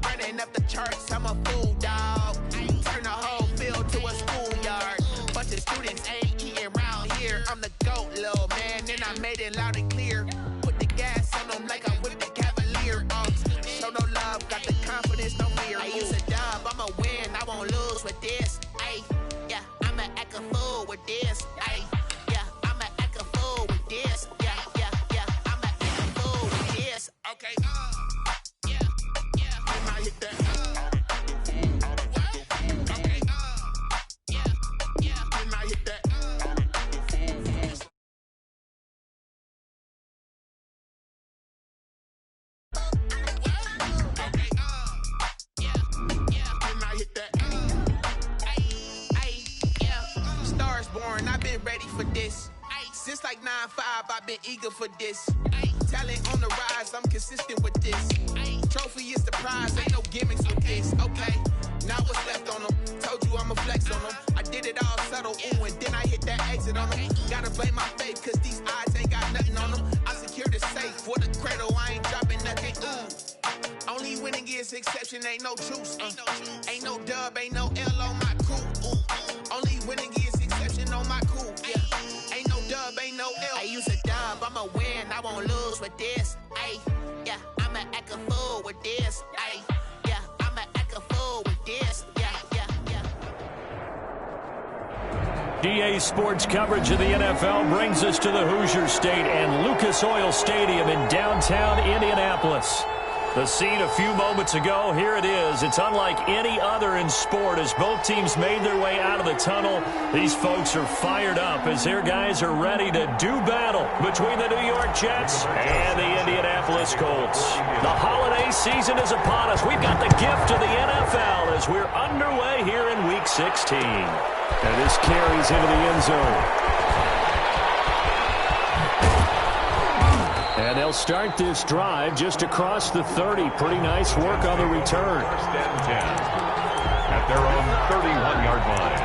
Running up the charts, I'm a fool, dog. Turn the whole field to a schoolyard. Bunch of students ain't eating round here. I'm the GOAT, little man, and I made it loud and clear. Put the gas on them like I whipped the Cavalier. Show no love, got the confidence, no fear. I use a dub, I'ma win, I won't lose with this. Yeah, I'ma act a fool with this. Yeah, I'ma act a fool with this. Yeah, I'ma act a fool with this. Okay, hit that. Okay. When I hit that. When I hit that. Stars born, I've been ready for this. Since like 9-5, I've been eager for this. Talent on the rise, I'm consistent with this. Trophy is the prize, ain't no gimmicks with this. Okay, now what's left on them? Told you I'ma flex on them. I did it all subtle, ooh, and then I hit that exit on them. Gotta blame my faith, cause these odds ain't got nothing on them. I secured the safe for the cradle, I ain't dropping nothing, ooh. Only winning is exception, ain't no truce. Ain't no dub, ain't no L on my crew, ooh. Only winning is exception on my crew, yeah. Ain't no dub, ain't no L. I use a dub, I'ma win, I won't lose with this. Yeah, I'ma act a fool with this. Yeah, I'ma act a fool with this. Yeah. DA Sports coverage of the NFL brings us to the Hoosier State and Lucas Oil Stadium in downtown Indianapolis. The scene a few moments ago, here it is. It's unlike any other in sport as both teams made their way out of the tunnel. These folks are fired up as their guys are ready to do battle between the New York Jets and the Indianapolis Colts. The holiday season is upon us. We've got the gift of the NFL as we're underway here in Week 16. And this carries into the end zone. And they'll start this drive just across the 30. Pretty nice work on the return. First and 10 at their own 31-yard line.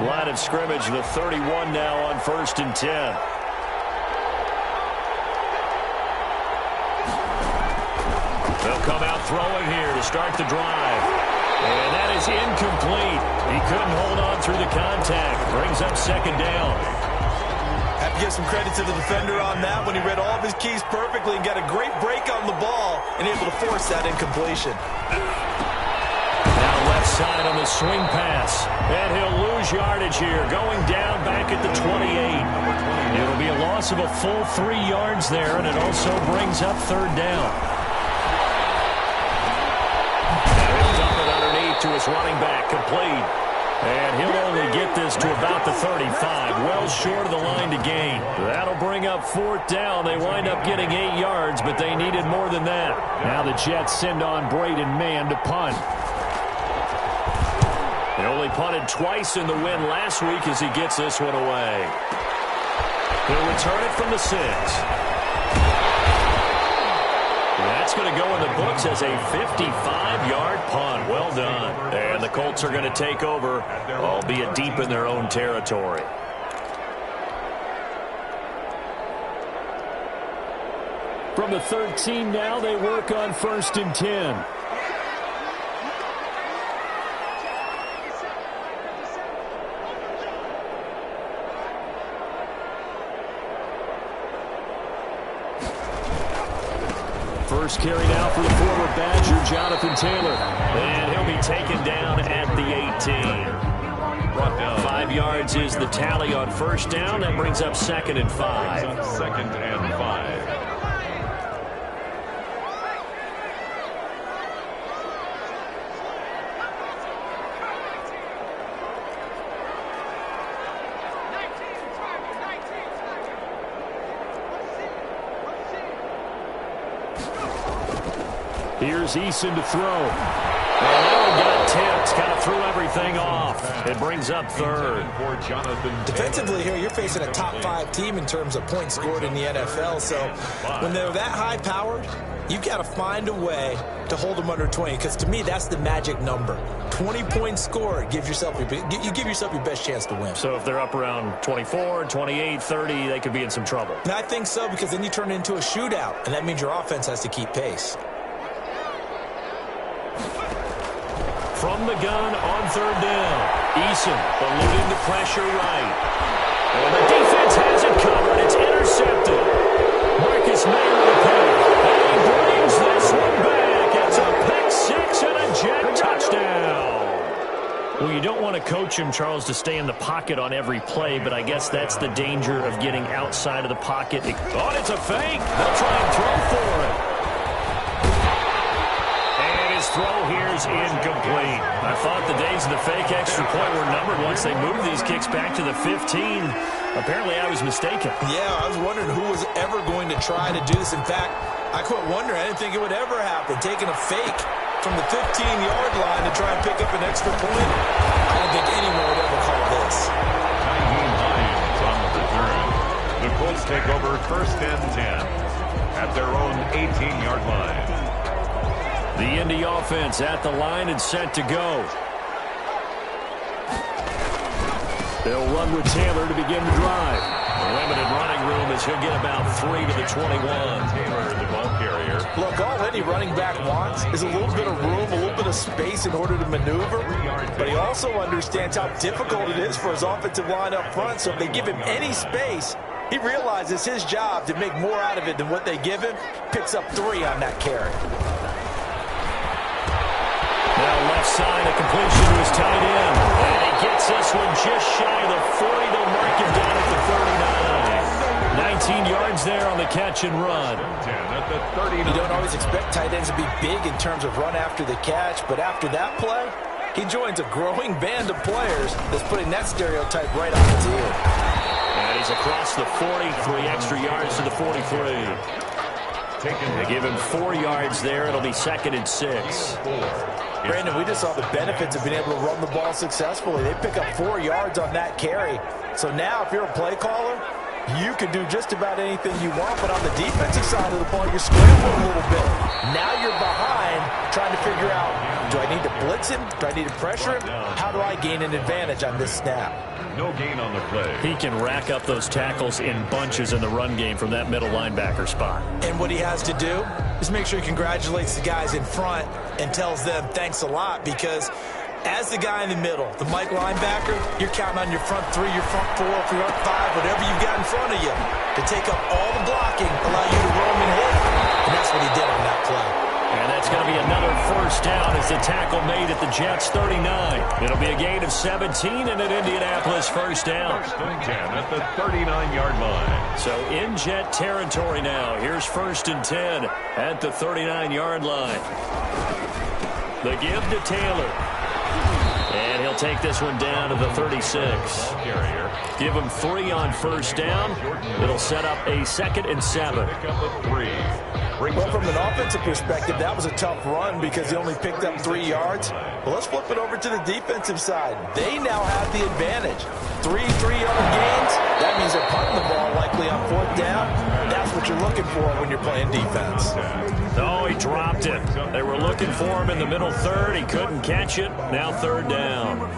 Line of scrimmage, the 31 now on 1st and 10. They'll come out throwing here to start the drive. And that is incomplete. He couldn't hold on through the contact. Brings up second down. At to give some credit to the defender on that when he read all of his keys perfectly and got a great break on the ball and able to force that incompletion. Now left side on the swing pass. And he'll lose yardage here, going down back at the 28. It'll be a loss of a full 3 yards there, and it also brings up third down. He'll dump it underneath to his running back, complete. And he'll only get this to about the 35, well short of the line to gain. That'll bring up fourth down. They wind up getting 8 yards, but they needed more than that. Now the Jets send on Braden Mann to punt. They only punted twice in the win last week as he gets this one away. He'll return it from the 6. That's going to go in the books as a 55-yard punt. Well done. And the Colts are going to take over, albeit deep in their own territory. From the 13 now, they work on 1st and 10. First carry now for the former Badger, Jonathan Taylor. And he'll be taken down at the 18. Brought down. 5 yards is the tally on first down. That brings up 2nd and 5. 2nd and 5. Here's Eason to throw. And that one got tipped. Kind of threw everything off. It brings up third. Defensively here, you're facing a top 5 team in terms of points scored in the NFL. So when they're that high-powered, you've got to find a way to hold them under 20. Because to me, that's the magic number. 20 points scored, you give yourself your best chance to win. So if they're up around 24, 28, 30, they could be in some trouble. And I think so, because then you turn it into a shootout, and that means your offense has to keep pace. From the gun on third down. Eason eluding the pressure right. And the defense has it covered. It's intercepted. Marcus May with a pick. And he brings this one back. It's a pick 6 and a Jet touchdown. Well, you don't want to coach him, Charles, to stay in the pocket on every play, but I guess that's the danger of getting outside of the pocket. Oh, it's a fake. They'll try and throw for it. Throw here is incomplete. I thought the days of the fake extra point were numbered once they moved these kicks back to the 15. Apparently, I was mistaken. Yeah, I was wondering who was ever going to try to do this. In fact, I quit wondering. I didn't think it would ever happen. Taking a fake from the 15-yard line to try and pick up an extra point. I don't think anyone would ever call this. 19 Lions on the return. The Colts take over 1st and 10 at their own 18-yard line. The Indy offense at the line and set to go. They'll run with Taylor to begin the drive. A limited running room as he'll get about 3 to the 21. Taylor, the ball carrier. Look, all any running back wants is a little bit of room, a little bit of space in order to maneuver. But he also understands how difficult it is for his offensive line up front. So if they give him any space, he realizes his job to make more out of it than what they give him. Picks up 3 on that carry. Now left side, a completion to his tight end. And he gets this one just shy of the 40. They'll mark him down at the 39. 19 yards there on the catch and run. You don't always expect tight ends to be big in terms of run after the catch, but after that play, he joins a growing band of players that's putting that stereotype right on his ear. And he's across the 40, 3 extra yards to the 43. They give him 4 yards there. It'll be 2nd and 6. Brandon, we just saw the benefits of being able to run the ball successfully. They pick up 4 yards on that carry. So now if you're a play caller, you can do just about anything you want. But on the defensive side of the ball, you're scrambling a little bit. Now you're behind trying to figure out, do I need to blitz him? Do I need to pressure him? How do I gain an advantage on this snap? No gain on the play. He can rack up those tackles in bunches in the run game from that middle linebacker spot. And what he has to do is make sure he congratulates the guys in front and tells them thanks a lot, because As the guy in the middle, the Mike linebacker, you're counting on your front three, your front four, your front five, whatever you've got in front of you to take up all the blocking, allow you to roam and hit. And that's what he did on that play. And that's going to be another first down as the tackle made at the Jets' 39. It'll be a gain of 17 and an Indianapolis first down. First and 10 at the 39-yard line. So in Jet territory now. Here's first and 10 at the 39-yard line. The give to Taylor. And he'll take this one down to the 36. Give him 3 on first down. It'll set up a 2nd and 7. Pick up a 3. Well, from an offensive perspective, that was a tough run because he only picked up 3 yards. Well, let's flip it over to the defensive side. They now have the advantage. 3 3-yard gains. That means they're punting the ball likely on 4th down. That's what you're looking for when you're playing defense. No, he dropped it. They were looking for him in the middle third. He couldn't catch it. Now 3rd down.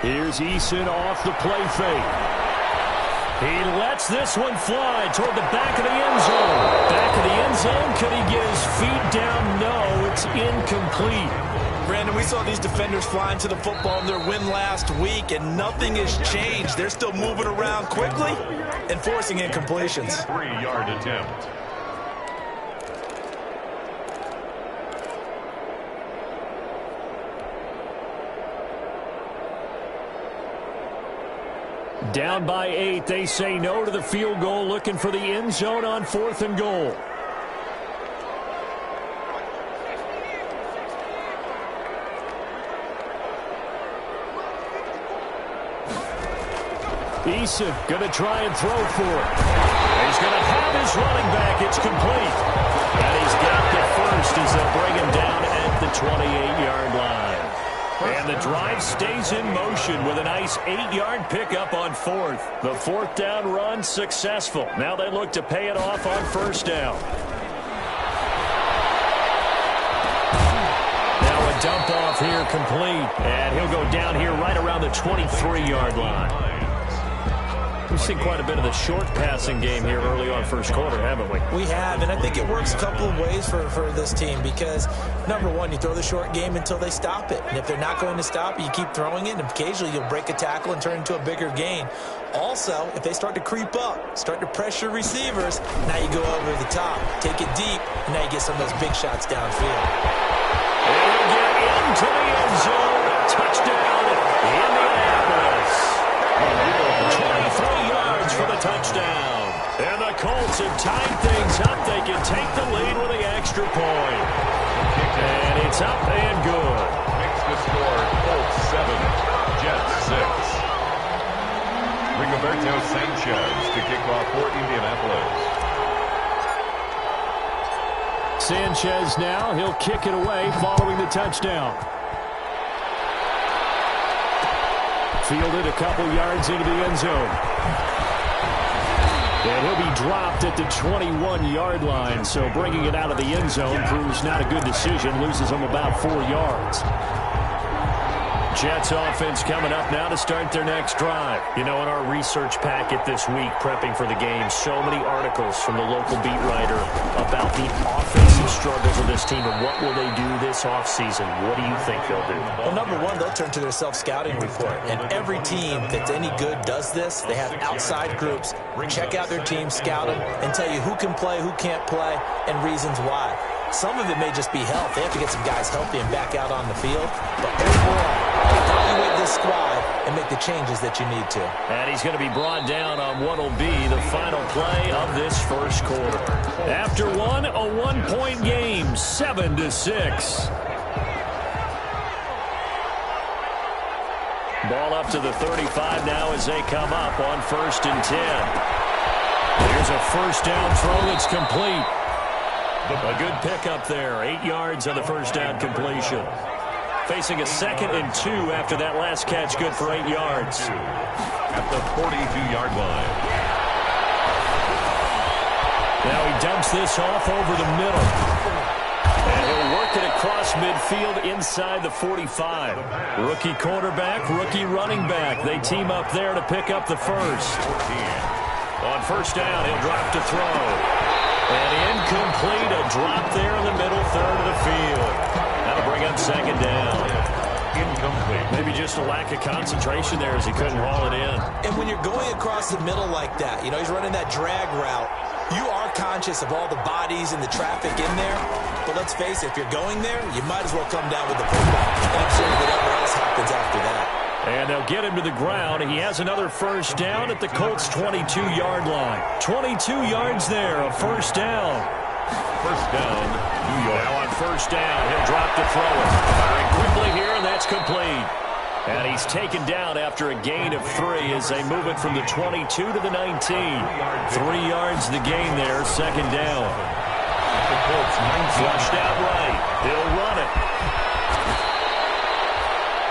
Here's Eason off the play fake. He lets this one fly toward the back of the end zone. Back of the end zone. Could he get his feet down? No, it's incomplete. Brandon, we saw these defenders flying to the football in their win last week, and nothing has changed. They're still moving around quickly and forcing incompletions. 3-yard attempt. Down by 8. They say no to the field goal, looking for the end zone on 4th and goal. Eason going to try and throw for it. He's going to have his running back. It's complete. And he's got the first as they'll bring him down at the 28-yard line. And the drive stays in motion with a nice 8-yard pickup on 4th. The 4th down run successful. Now they look to pay it off on 1st down. Now a dump off here complete. And he'll go down here right around the 23-yard line. We've seen quite a bit of the short passing game here early on first quarter, haven't we? We have, and I think it works a couple of ways for this team because, number one, you throw the short game until they stop it. And if they're not going to stop it, you keep throwing it, and occasionally you'll break a tackle and turn into a bigger gain. Also, if they start to creep up, start to pressure receivers, now you go over the top, take it deep, and now you get some of those big shots downfield. And he'll get into the end zone. Touchdown, Indianapolis. 23 yards for the touchdown. And the Colts have tied things up. They can take the lead with the extra point. And it's up and good. Makes the score Colts 7, Jets 6. Rigoberto Sanchez to kick off for Indianapolis. Sanchez now. He'll kick it away following the touchdown. Fielded a couple yards into the end zone. And he'll be dropped at the 21-yard line, so bringing it out of the end zone proves not a good decision. Loses him about 4 yards. Jets offense coming up now to start their next drive. You know, in our research packet this week, prepping for the game, so many articles from the local beat writer about the offensive struggles of this team and what will they do this offseason. What do you think they'll do? Well, number one, they'll turn to their self-scouting report. And every team that's any good does this. They have outside groups. Check out their team, scout them, and tell you who can play, who can't play, and reasons why. Some of it may just be health. They have to get some guys healthy and back out on the field. But overall, evaluate this squad and make the changes that you need to. And he's going to be brought down on what will be the final play of this first quarter. After one, a one-point game, 7-6. Ball up to the 35 now as they come up on 1st and 10. Here's a first down throw that's complete. A good pickup there. 8 yards on the first down completion. Facing a 2nd and 2 after that last catch. Good for 8 yards. At the 42-yard line. Now he dumps this off over the middle. And he'll work it across midfield inside the 45. Rookie quarterback, rookie running back. They team up there to pick up the first. On 1st down, he'll drop to throw. And incomplete, a drop there in the middle third of the field. That'll bring up second down. Incomplete. Maybe just a lack of concentration there as he couldn't haul it in. And when you're going across the middle like that, he's running that drag route, you are conscious of all the bodies and the traffic in there. But let's face it, if you're going there, you might as well come down with the football and observe whatever else happens after that. And they'll get him to the ground. He has another first down at the Colts' 22-yard line. 22 yards there, a first down. First down, New York. Now on first down, he'll drop to throw it. Firing quickly here, and that's complete. And he's taken down after a gain of 3 as they move it from the 22 to the 19. 3 yards the gain there, second down. The Colts, 19. Flushed out right. He'll run it.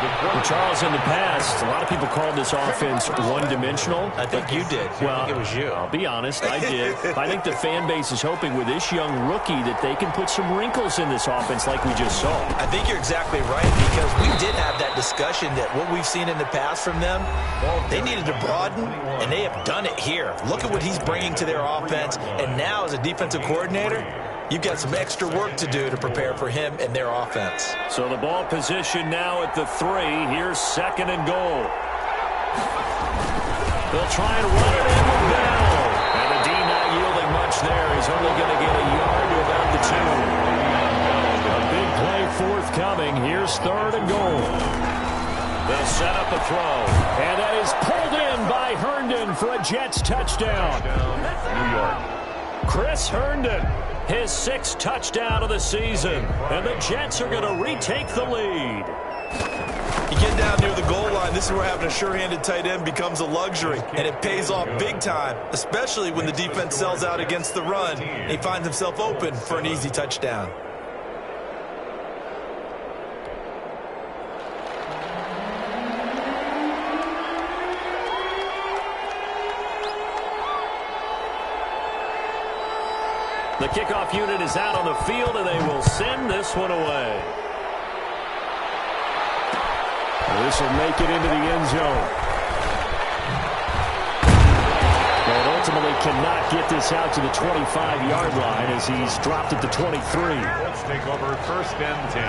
Well, Charles, in the past, a lot of people called this offense one-dimensional. I think you did. Well, I think it was you. I'll be honest, I did. I think the fan base is hoping with this young rookie that they can put some wrinkles in this offense like we just saw. I think you're exactly right, because we did have that discussion that what we've seen in the past from them, they needed to broaden, and they have done it here. Look at what he's bringing to their offense, and now as a defensive coordinator, you've got some extra work to do to prepare for him and their offense. So the ball position now at the 3. Here's second and goal. They'll try and run it in with Bell. And the D not yielding much there. He's only going to get a yard to about the 2. A big play forthcoming. Here's third and goal. They'll set up a throw. And that is pulled in by Herndon for a Jets touchdown. New York. Chris Herndon, his 6th touchdown of the season. And the Jets are going to retake the lead. You get down near the goal line, this is where having a sure-handed tight end becomes a luxury, and it pays off big time, especially when the defense sells out against the run, and he finds himself open for an easy touchdown. The kickoff unit is out on the field, and they will send this one away. This will make it into the end zone. And ultimately cannot get this out to the 25-yard line as he's dropped at the 23. Let's take over first and 10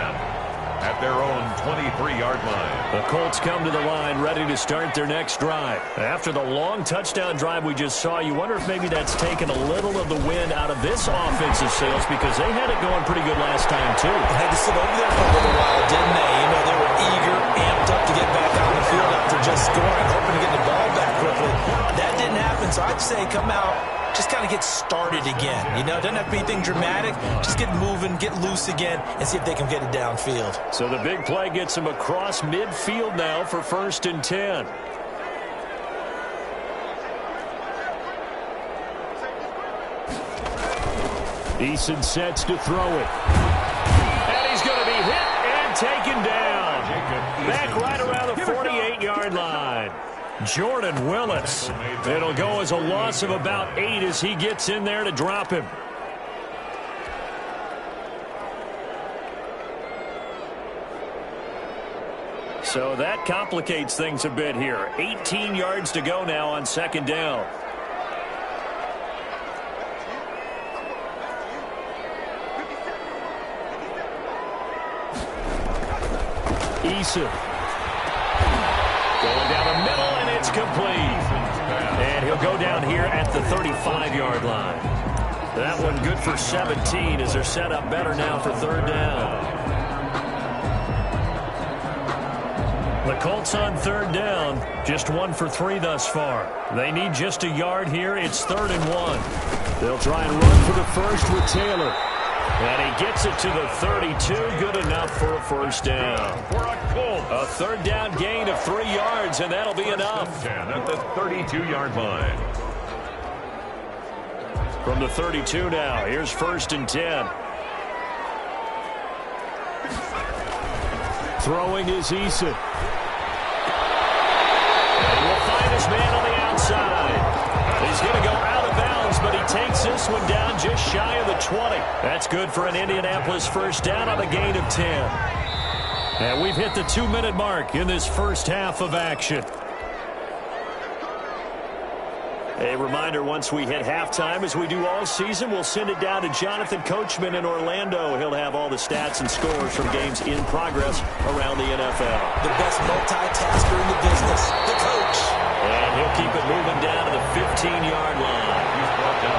at their own 23-yard line. The Colts come to the line ready to start their next drive. After the long touchdown drive we just saw, you wonder if maybe that's taken a little of the wind out of this offensive sails, because they had it going pretty good last time too. They had to sit over there for a little while, didn't they? They were eager, amped up to get back on the field after just scoring, hoping to get the ball back quickly. That didn't happen, so I'd say come out, just kind of get started again. It doesn't have to be anything dramatic. Just get moving, get loose again, and see if they can get it downfield. So the big play gets him across midfield now for first and 10. Eason sets to throw it. And he's going to be hit and taken down. Back right around the 48-yard line. Jordan Willis. It'll go as a loss of about 8 as he gets in there to drop him. So that complicates things a bit here. 18 yards to go now on second down. Eason. Going down the middle, and it's complete. And he'll go down here at the 35-yard line. That one good for 17 as they're set up better now for third down. The Colts on third down, just 1 for 3 thus far. They need just a yard here. It's 3rd and 1. They'll try and run for the first with Taylor. And he gets it to the 32. Good enough for a first down. A third down gain of 3 yards, and that'll be enough. At the 32-yard line. From the 32 now, here's first and 10. Throwing is Eason. And he will find his man on the outside. He's going to go out of bounds, but he takes this one down just shy of the 20. That's good for an Indianapolis first down on a gain of 10. And we've hit the 2-minute mark in this first half of action. A reminder, once we hit halftime, as we do all season, we'll send it down to Jonathan Coachman in Orlando. He'll have all the stats and scores from games in progress around the NFL. The best multitasker in the business, the coach. And he'll keep it moving down to the 15-yard line.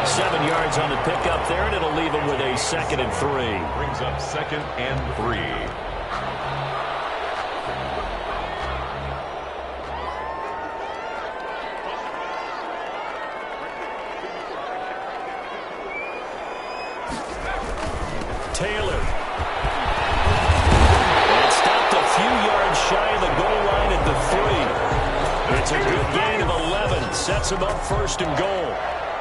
7 yards on the pickup there, and it'll leave him with a 2nd and 3. Brings up 2nd and 3. Taylor. And stopped a few yards shy of the goal line at the 3. It's a good gain of 11. Sets him up 1st and goal.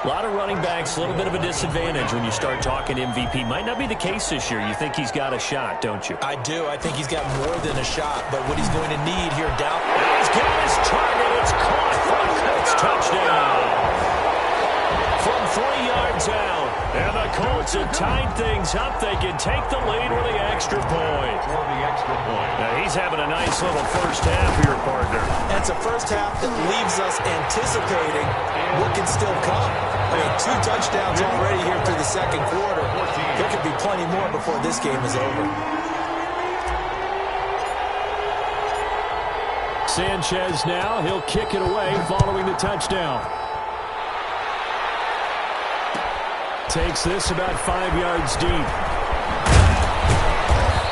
A lot of running backs, a little bit of a disadvantage when you start talking MVP. Might not be the case this year. You think he's got a shot, don't you? I do. I think he's got more than a shot. But what he's going to need here down. He's got his target. It's caught for a Colts touchdown. From 3 yards out. And the Colts have tied things up. They can take the lead with the extra point. Now he's having a nice little first half here, partner. And it's a first half that leaves us anticipating what can still come. I mean, 2 touchdowns already here through the 2nd quarter. There could be plenty more before this game is over. Sanchez now. He'll kick it away following the touchdown. Takes this about 5 yards deep.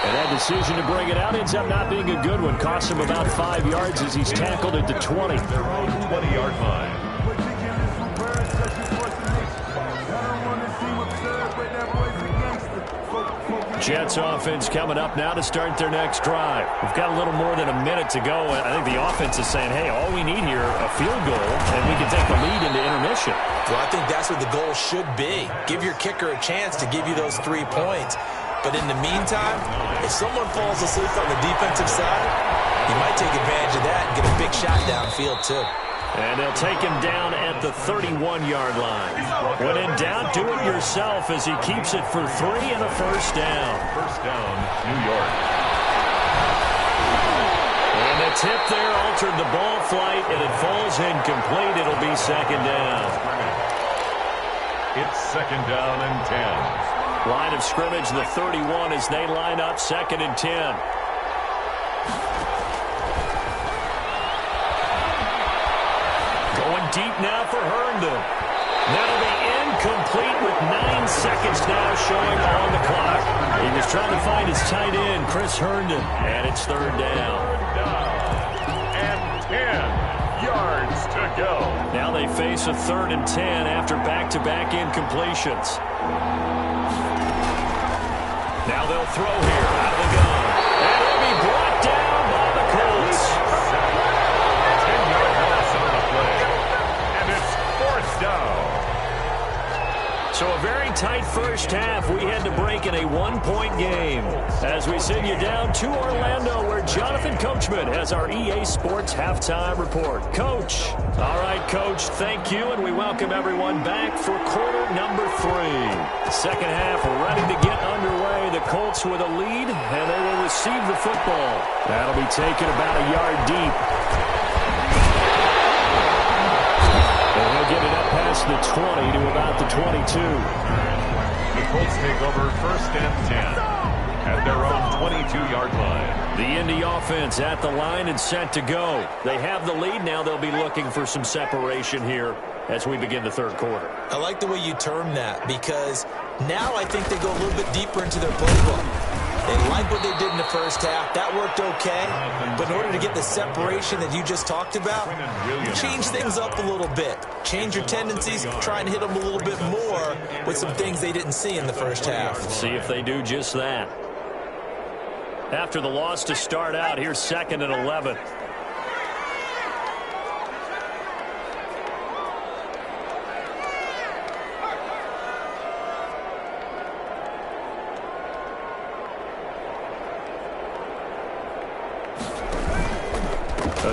And that decision to bring it out ends up not being a good one. Costs him about 5 yards as he's tackled at the 20. Their own 20-yard line. Jets offense coming up now to start their next drive. We've got a little more than a minute to go. I think the offense is saying, hey, all we need here, a field goal, and we can take the lead into intermission. Well, I think that's what the goal should be. Give your kicker a chance to give you those 3 points. But in the meantime, if someone falls asleep on the defensive side, you might take advantage of that and get a big shot downfield, too. And they'll take him down at the 31-yard line. When in doubt, do it yourself as he keeps it for 3 and a first down. First down, New York. And the tip there altered the ball flight, and it falls incomplete. It'll be 2nd down. It's 2nd down and 10. Line of scrimmage, the 31, as they line up 2nd and 10. Going deep now for Herndon. That'll be incomplete with 9 seconds now showing on the clock. He was trying to find his tight end, Chris Herndon, and it's 3rd down. And 10 yards to go. Now they face a 3rd and 10 after back-to-back incompletions. Now they'll throw here out of the gun. And it'll be brought down by the Colts. 10-yard loss on the play. And it's 4th down. So a very tight first half. We had to break in a 1-point game. As we send you down to Orlando, where Jonathan Coachman has our EA Sports halftime report. Coach. All right, Coach, thank you, and we welcome everyone back for quarter number 3. Second half ready to get underway. The Colts with a lead, and they will receive the football. That'll be taken about a yard deep. And he'll get it up past the 20 to about the 22. The Colts take over 1st and 10 at their own 22-yard line. The Indy offense at the line and set to go. They have the lead. Now they'll be looking for some separation here as we begin the 3rd quarter. I like the way you term that, because now I think they go a little bit deeper into their playbook. They like what they did in the first half. That worked okay. But in order to get the separation that you just talked about, change things up a little bit. Change your tendencies. Try and hit them a little bit more with some things they didn't see in the first half. See if they do just that. After the loss to start out, here's 2nd and 11.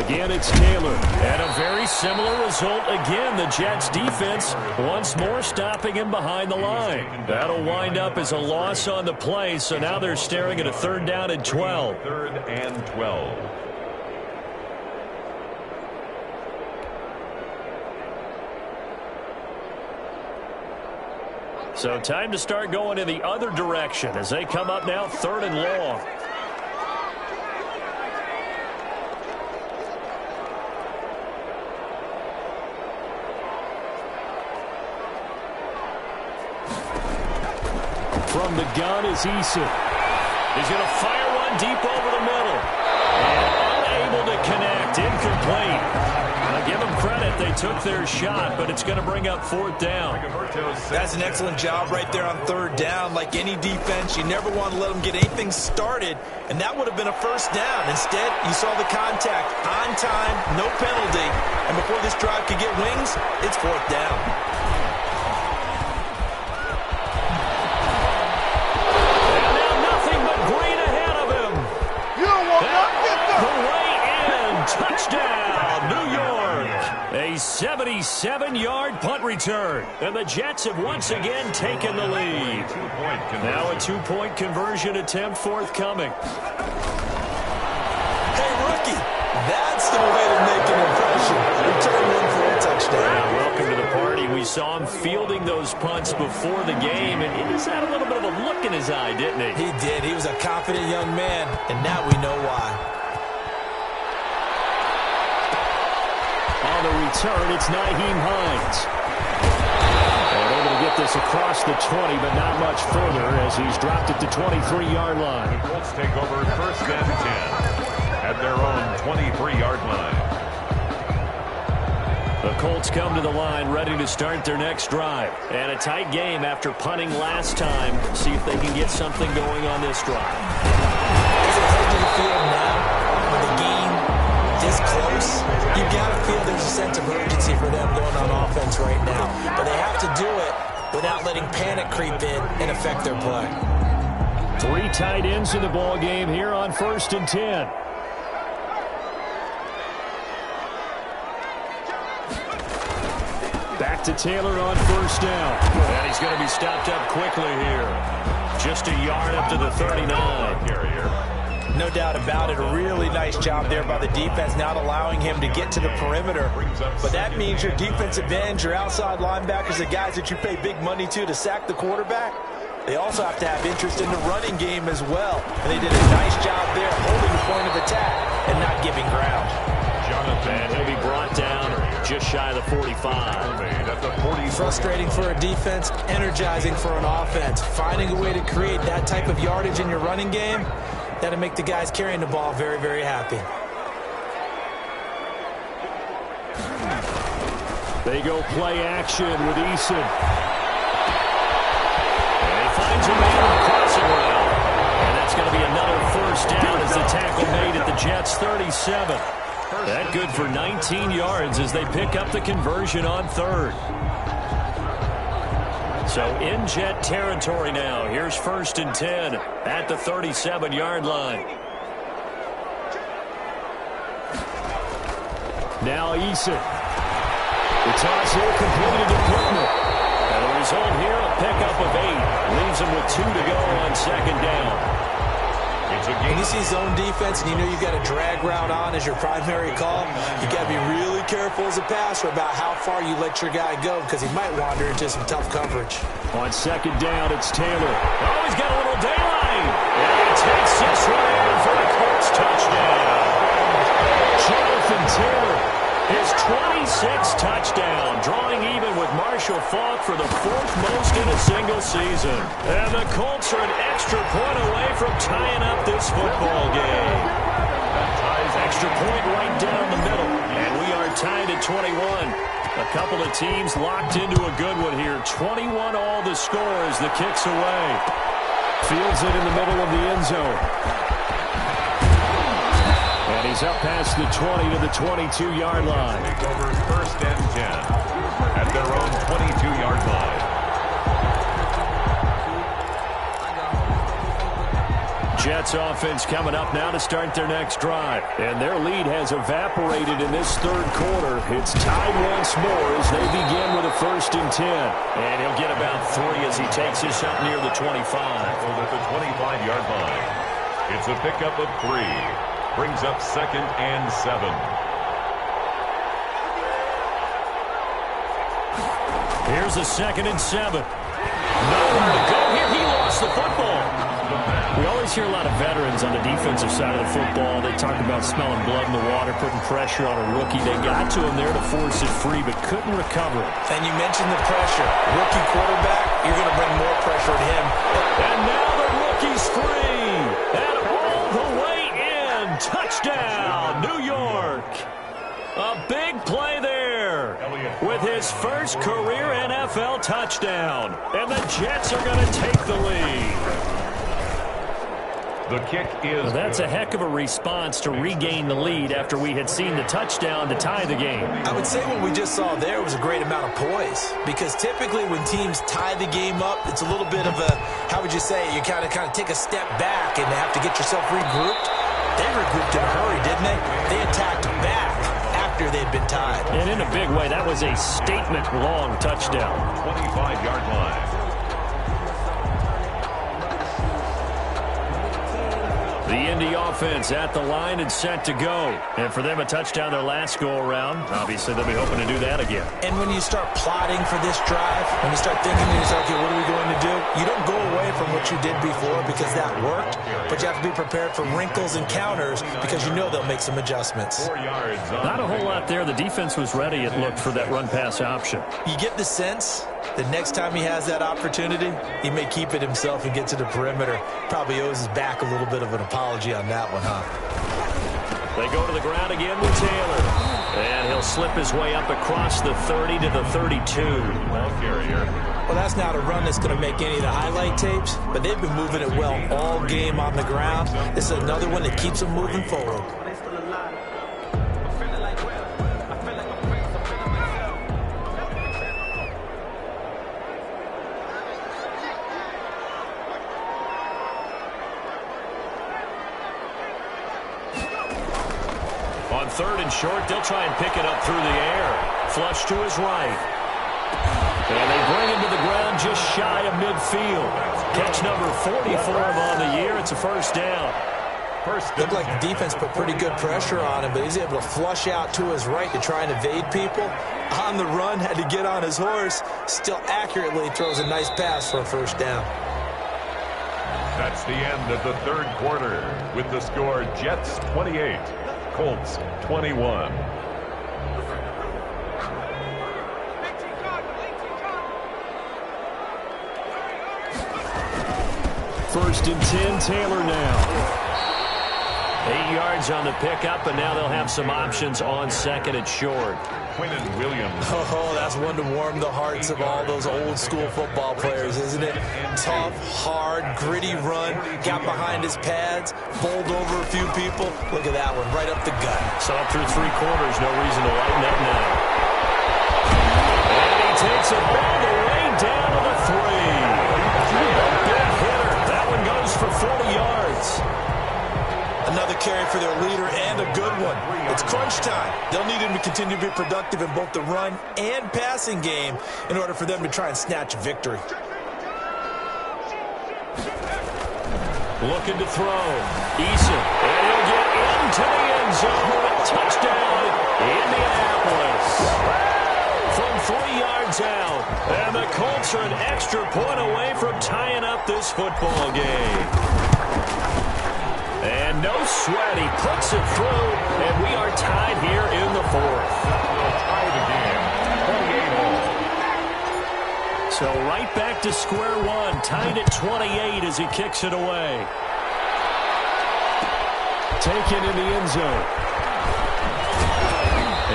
Again, it's Taylor. And a very similar result again. The Jets defense once more stopping him behind the line. That'll wind up as a loss on the play, so now they're staring at a 3rd down and 12. 3rd and 12. So time to start going in the other direction as they come up now 3rd and long. From the gun is Eason. He's going to fire one deep over the middle. And unable to connect. Incomplete. I'll give them credit. They took their shot, but it's going to bring up 4th down. That's an excellent job right there on 3rd down. Like any defense, you never want to let them get anything started, and that would have been a 1st down. Instead, you saw the contact on time, no penalty, and before this drive could get wings, it's 4th down. Touchdown, New York. A 77-yard punt return. And the Jets have once again taken the lead. Now a 2-point conversion attempt forthcoming. Hey, rookie, that's the way to make an impression. Return one for a touchdown. Welcome to the party. We saw him fielding those punts before the game, and he just had a little bit of a look in his eye, didn't he? He did. He was a confident young man, and now we know why. On the return, it's Nyheim Hines. And able to get this across the 20, but not much further as he's dropped at the 23-yard line. The Colts take over 1st and 10 at their own 23-yard line. The Colts come to the line ready to start their next drive. And a tight game after punting last time. See if they can get something going on this drive. As they head to the field now, with the game this close, you've got to feel there's a sense of urgency for them going on offense right now. But they have to do it without letting panic creep in and affect their play. 3 tight ends in the ball game here on 1st and 10. Back to Taylor on 1st down. And he's going to be stopped up quickly here. Just a yard up to the 39. No doubt about it. A really nice job there by the defense, not allowing him to get to the perimeter. But that means your defensive ends, your outside linebackers, the guys that you pay big money to sack the quarterback, they also have to have interest in the running game as well. And they did a nice job there holding the point of attack and not giving ground. And he'll be brought down just shy of the 45. Frustrating for a defense, energizing for an offense. Finding a way to create that type of yardage in your running game, that'll make the guys carrying the ball very, very happy. They go play action with Eason. And he finds a man on the crossing route. And that's going to be another 1st down as the tackle made at the Jets' 37. That good for 19 yards as they pick up the conversion on 3rd. So in Jet territory now. Here's 1st and 10 at the 37-yard line. Now Eason. The toss here completed to Pittman. And the result here, a pickup of 8. Leaves him with 2 to go on 2nd down. When you see zone defense and you know you've got a drag route on as your primary call, you got to be really careful as a passer about how far you let your guy go because he might wander into some tough coverage. On 2nd down, it's Taylor. Oh, he's got a little daylight. And he takes this one in for a Colts touchdown. Jonathan Taylor, his 26th touchdown, drawing even with Marshall Faulk for the 4th most in a single season. And the Colts are an extra point away from tying up this football game. Extra point right down the middle. And we are tied at 21. A couple of teams locked into a good one here. 21 all the score as the kick's away. Fields it in the middle of the end zone. And he's up past the 20 to the 22-yard line. Over 1st and 10 at their own 22-yard line. Jets offense coming up now to start their next drive. And their lead has evaporated in this 3rd quarter. It's tied once more as they begin with a 1st and 10. And he'll get about 3 as he takes this up near the 25. At the 25-yard line. It's a pickup of 3. Brings up 2nd and 7. Here's a 2nd and 7. Nowhere to go here. He lost the football. We always hear a lot of veterans on the defensive side of the football. They talk about smelling blood in the water, putting pressure on a rookie. They got to him there to force it free, but couldn't recover it. And you mentioned the pressure. Rookie quarterback, you're going to bring more pressure to him. And now the rookie's free. And all the way in. Touchdown, New York. A big play there with his first career NFL touchdown. And the Jets are going to take the lead. The kick is well, that's a heck of a response to regain the lead after we had seen the touchdown to tie the game. I would say what we just saw there was a great amount of poise, because typically when teams tie the game up, it's a little bit of a, how would you say, you kind of take a step back and have to get yourself regrouped. They regrouped in a hurry, didn't they? They attacked back after they'd been tied. And in a big way, that was a statement-long touchdown. 25-yard line. The Indy offense at the line and set to go. And for them, a touchdown their last go-around. Obviously, they'll be hoping to do that again. And when you start plotting for this drive, when you start thinking to yourself, okay, what are we going to do? You don't go away from what you did before because that worked, but you have to be prepared for wrinkles and counters because you know they'll make some adjustments. 4 yards. Not a whole lot there. The defense was ready, it looked, for that run-pass option. You get the sense that next time he has that opportunity, he may keep it himself and get to the perimeter. Probably owes his back a little bit of an apology on that one, huh? They go to the ground again with Taylor. And he'll slip his way up across the 30 to the 32. Ball carrier. Well, that's not a run that's going to make any of the highlight tapes, but they've been moving it well all game on the ground. This is another one that keeps them moving forward. On 3rd and short, they'll try and pick it up through the air. Flush to his right. And they bring him to the ground just shy of midfield. Catch number 44 on the year. It's a first down. Looked like the defense put pretty good pressure on him, but he's able to flush out to his right to try and evade people. On the run, had to get on his horse. Still accurately throws a nice pass for a first down. That's the end of the 3rd quarter with the score Jets 28, Colts 21. First and 10, Taylor now. 8 yards on the pickup, and now they'll have some options on 2nd and short. Quinnen Williams. Oh, that's one to warm the hearts of all those old school football players, isn't it? Tough, hard, gritty run, got behind his pads, bowled over a few people. Look at that one, right up the gut. So up through 3 quarters, no reason to lighten up now. And he takes it all the way down to the 3. A big hitter. That one goes for 40 yards. Another carry for their leader and a good one. It's crunch time. They'll need him to continue to be productive in both the run and passing game in order for them to try and snatch a victory. Looking to throw. Eason. And he'll get into the end zone. Touchdown, Indianapolis. From 3 yards out. And the Colts are an extra point away from tying up this football game. And no sweat, he puts it through, and we are tied here in the 4th. We'll tie the game, 28 all. So right back to square one, tied at 28 as he kicks it away. Taken in the end zone.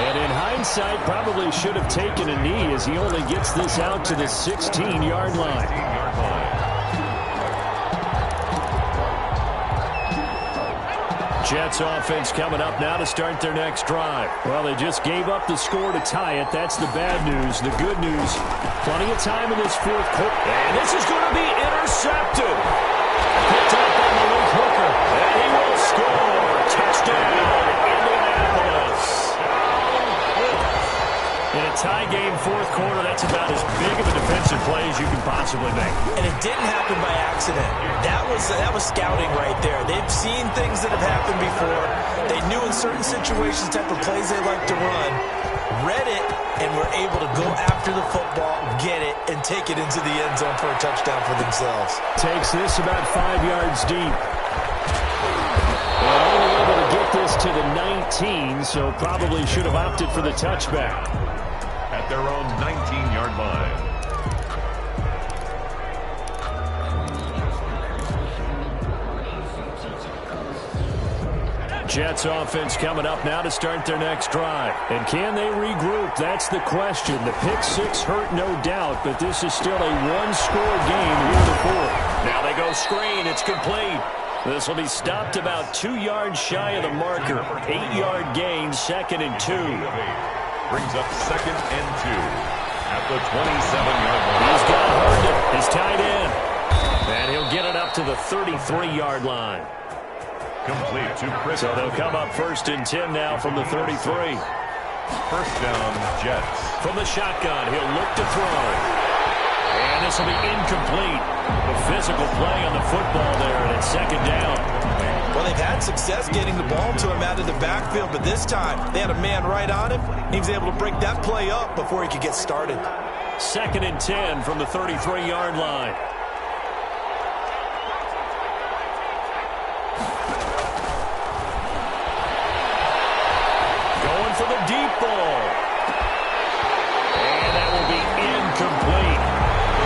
And in hindsight, probably should have taken a knee as he only gets this out to the 16-yard line. Jets offense coming up now to start their next drive. Well, they just gave up the score to tie it. That's the bad news. The good news, plenty of time in this 4th quarter. And this is going to be intercepted. Picked up on the link hooker. And he will score. Touchdown, Indianapolis. In a tie game 4th quarter, that's about as big of a defensive play as you can possibly make. And it didn't happen by accident. That was scouting right there. They've seen things that have happened before. They knew in certain situations the type of plays they like to run. read it and were able to go after the football, get it, and take it into the end zone for a touchdown for themselves. Takes this about 5 yards deep. And only able to get this to the 19, so probably should have opted for the touchback. At their own 19-yard line. Jets offense coming up now to start their next drive. And can they regroup? That's the question. The pick six hurt, no doubt, but this is still a one-score game here in the fourth. Now they go screen. It's complete. This will be stopped about 2 yards shy of the marker. 8-yard gain, 2nd and 2. Brings up 2nd and 2 at the 27-yard line. He's got Herndon, his tight end. And he'll get it up to the 33-yard line. Complete to Chris. So they'll come up 1st and 10 now from the 33. First down, Jets. From the shotgun, he'll look to throw. And this will be incomplete. A physical play on the football there, and it's 2nd down. Well, they've had success getting the ball to him out of the backfield, but this time they had a man right on him. He was able to break that play up before he could get started. 2nd and 10 from the 33-yard line. Going for the deep ball. And that will be incomplete.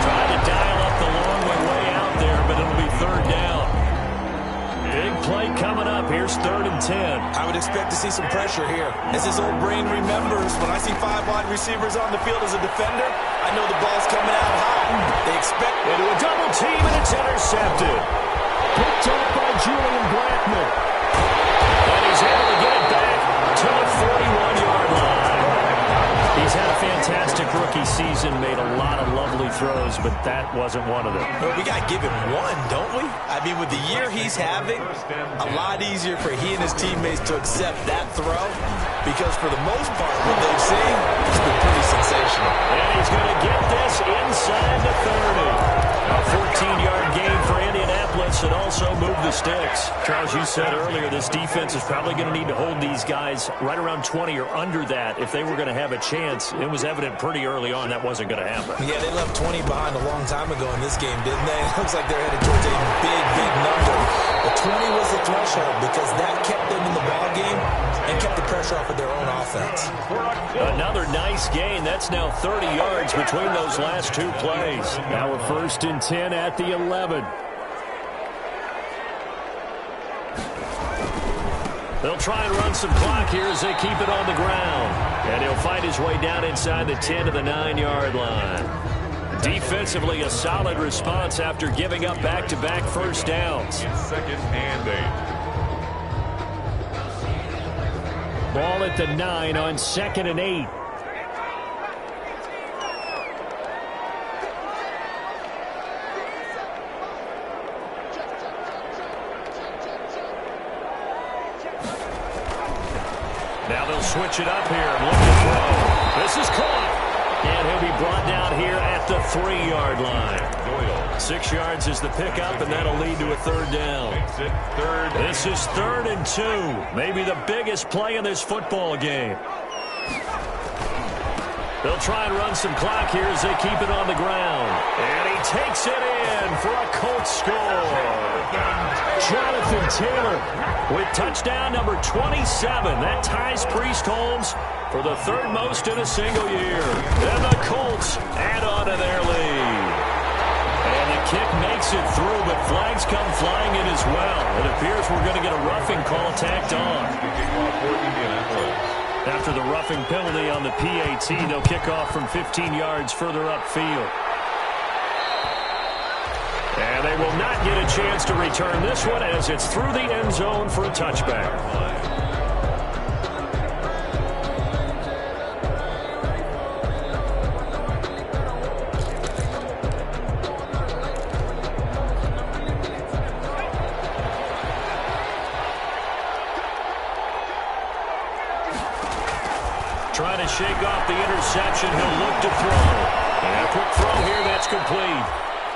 Trying to dial up the long way out there, but it'll be 3rd down. Big play coming up. Here's 3rd and 10. I would expect to see some pressure here. As his old brain remembers, when I see 5 wide receivers on the field as a defender, I know the ball's coming out high. They expect into a double team, and it's intercepted. Picked up by Julian Blackman. And he's able to get it back to the 41-yard line. He's had a fantastic rookie season, made a lot of lovely throws, but that wasn't one of them. Well, we got to give him one, don't we? I mean, with the year he's having, a lot easier for he and his teammates to accept that throw, because for the most part, what they've seen has been pretty sensational. And he's going to get this inside the 30. A 14-yard gain for Indianapolis and also move the sticks. Charles, you said earlier this defense is probably going to need to hold these guys right around 20 or under that if they were going to have a chance. It was evident pretty early on that wasn't going to happen. Yeah, they left 20 behind a long time ago in this game, didn't they? It looks like they're headed towards a big, big number. But 20 was the threshold because that kept them in the ball game and kept the pressure off of their own offense. Another nice gain. That's now 30 yards between those last 2 plays. Now we're 1st and 10 at the 11. They'll try and run some clock here as they keep it on the ground. And he'll find his way down inside the 10 to the 9-yard line. Defensively, a solid response after giving up back-to-back first downs. 2nd and 8. Ball at the 9 on 2nd and 8. Now they'll switch it up here and look to throw. This is caught. And he'll be brought down here at the 3-yard line. 6 yards is the pickup, and that'll lead to a 3rd down. This is 3rd and 2. Maybe the biggest play in this football game. They'll try and run some clock here as they keep it on the ground. And he takes it in for a Colts score. Jonathan Taylor with touchdown number 27. That ties Priest Holmes for the 3rd most in a single year. And the Colts add on to their lead. And the kick makes it through, but flags come flying in as well. It appears we're going to get a roughing call tacked on. After the roughing penalty on the PAT, they'll kick off from 15 yards further upfield. And they will not get a chance to return this one as it's through the end zone for a touchback. Trying to shake off the interception. He'll look to throw. And a quick throw here. That's complete.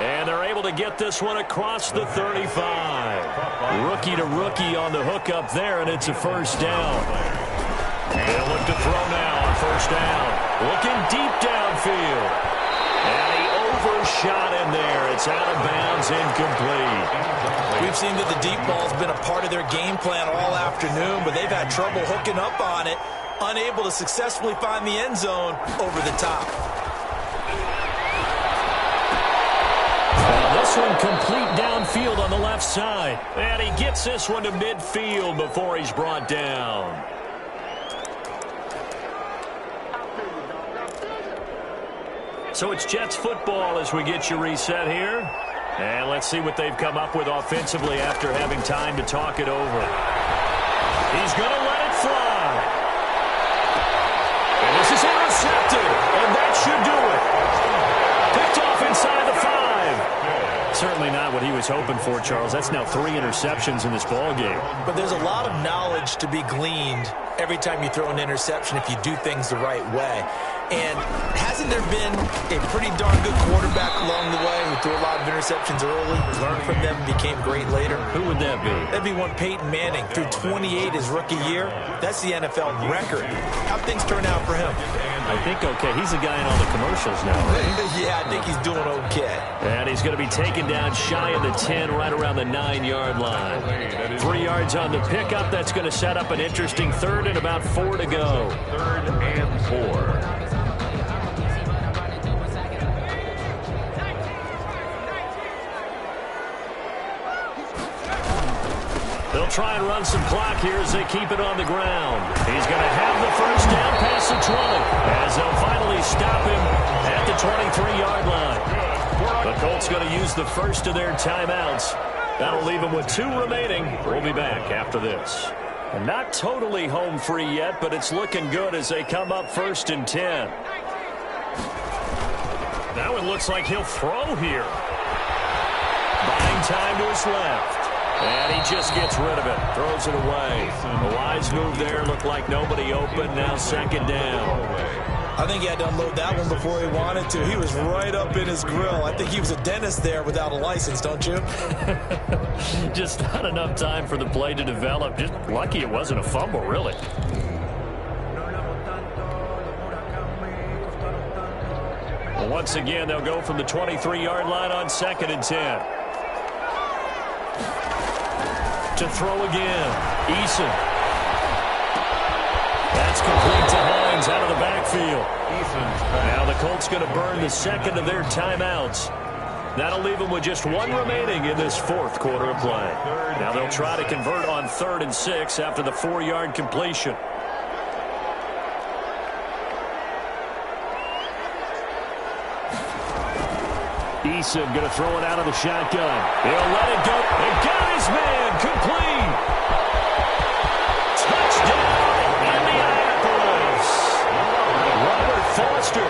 And they're able to get this one across the 35. Rookie to rookie on the hook up there, and it's a 1st down. He'll look to throw now on first down. Looking deep downfield. And he overshot in there. It's out of bounds, incomplete. We've seen that the deep ball's been a part of their game plan all afternoon, but they've had trouble hooking up on it, unable to successfully find the end zone over the top. Now this one complete downfield on the left side. And he gets this one to midfield before he's brought down. So it's Jets football as we get you reset here. And let's see what they've come up with offensively after having time to talk it over. He's going to let it fly. And this is intercepted. And that should do it. Picked off inside the 5. Certainly not what he was hoping for, Charles. That's now 3 interceptions in this ball game. But there's a lot of knowledge to be gleaned every time you throw an interception if you do things the right way. And hasn't there been a pretty darn good quarterback along the way who threw a lot of interceptions early, learned from them, and became great later? Who would that be? That'd be one Peyton Manning. Threw 28 his rookie year. That's the NFL record. How'd things turn out for him? I think okay. He's the guy in all the commercials now, right? Yeah, I think he's doing okay. And he's going to be taken down shy of the 10, right around the 9-yard line. 3 yards on the pickup. That's going to set up an interesting third and about 4 to go. 3rd and 4. They'll try and run some clock here as they keep it on the ground. He's going to have the first down past the 20 as they'll finally stop him at the 23-yard line. The Colts going to use the first of their timeouts. That'll leave them with 2 remaining. We'll be back after this. And not totally home free yet, but it's looking good as they come up 1st and 10. Now it looks like he'll throw here. Buying time to his left. And he just gets rid of it. Throws it away. A wise move there. Looked like nobody open. Now 2nd down. I think he had to unload that one before he wanted to. He was right up in his grill. I think he was a dentist there without a license, don't you? Just not enough time for the play to develop. Just lucky it wasn't a fumble, really. Well, once again, they'll go from the 23-yard line on 2nd and 10. To throw again. Eason. That's complete to Hines out of the backfield. Now the Colts going to burn the 2nd of their timeouts. That'll leave them with just 1 remaining in this 4th quarter of play. Now they'll try to convert on 3rd and 6 after the 4-yard completion. Eason going to throw it out of the shotgun. He'll let it go. And got his man complete. Touchdown, Indianapolis. Robert Foster,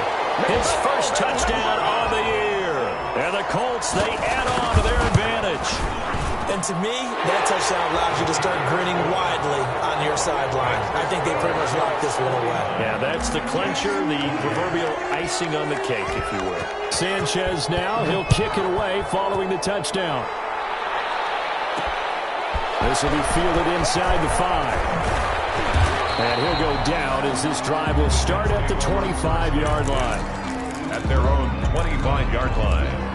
his first touchdown on the year. And the Colts, they add on to their advantage. And to me, that touchdown allows you to start grinning widely on your sideline. I think they pretty much locked this one away. Yeah, that's the clincher, the proverbial icing on the cake, if you will. Sanchez now, he'll kick it away following the touchdown. This will be fielded inside the 5. And he'll go down as this drive will start at the 25-yard line. At their own 25-yard line.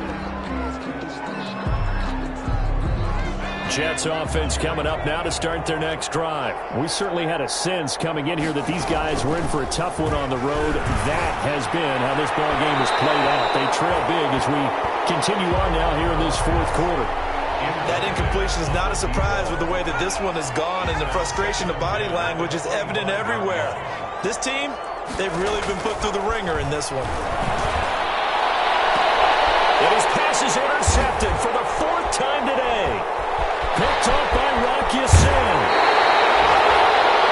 Jets offense coming up now to start their next drive. We certainly had a sense coming in here that these guys were in for a tough one on the road. That has been how this ball game has played out. They trail big as we continue on now here in this 4th quarter. That incompletion is not a surprise with the way that this one has gone, and the frustration of body language is evident everywhere. This team, they've really been put through the ringer in this one. And his pass is intercepted for the 4th time today. Picked up by Rocky Sin.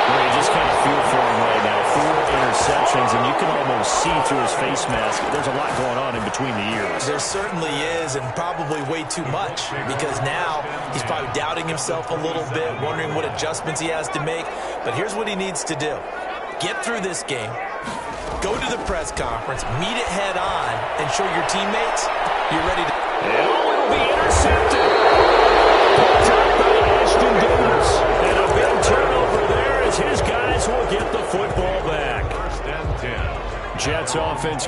Well, you just kind of feel for him right now. 4 interceptions, and you can almost see through his face mask. There's a lot going on in between the ears. There certainly is, and probably way too much, because now he's probably doubting himself a little bit, wondering what adjustments he has to make. But here's what he needs to do. Get through this game, go to the press conference, meet it head on, and show your teammates you're ready to... Oh, it'll be intercepted. And a big turnover there as his guys will get the football.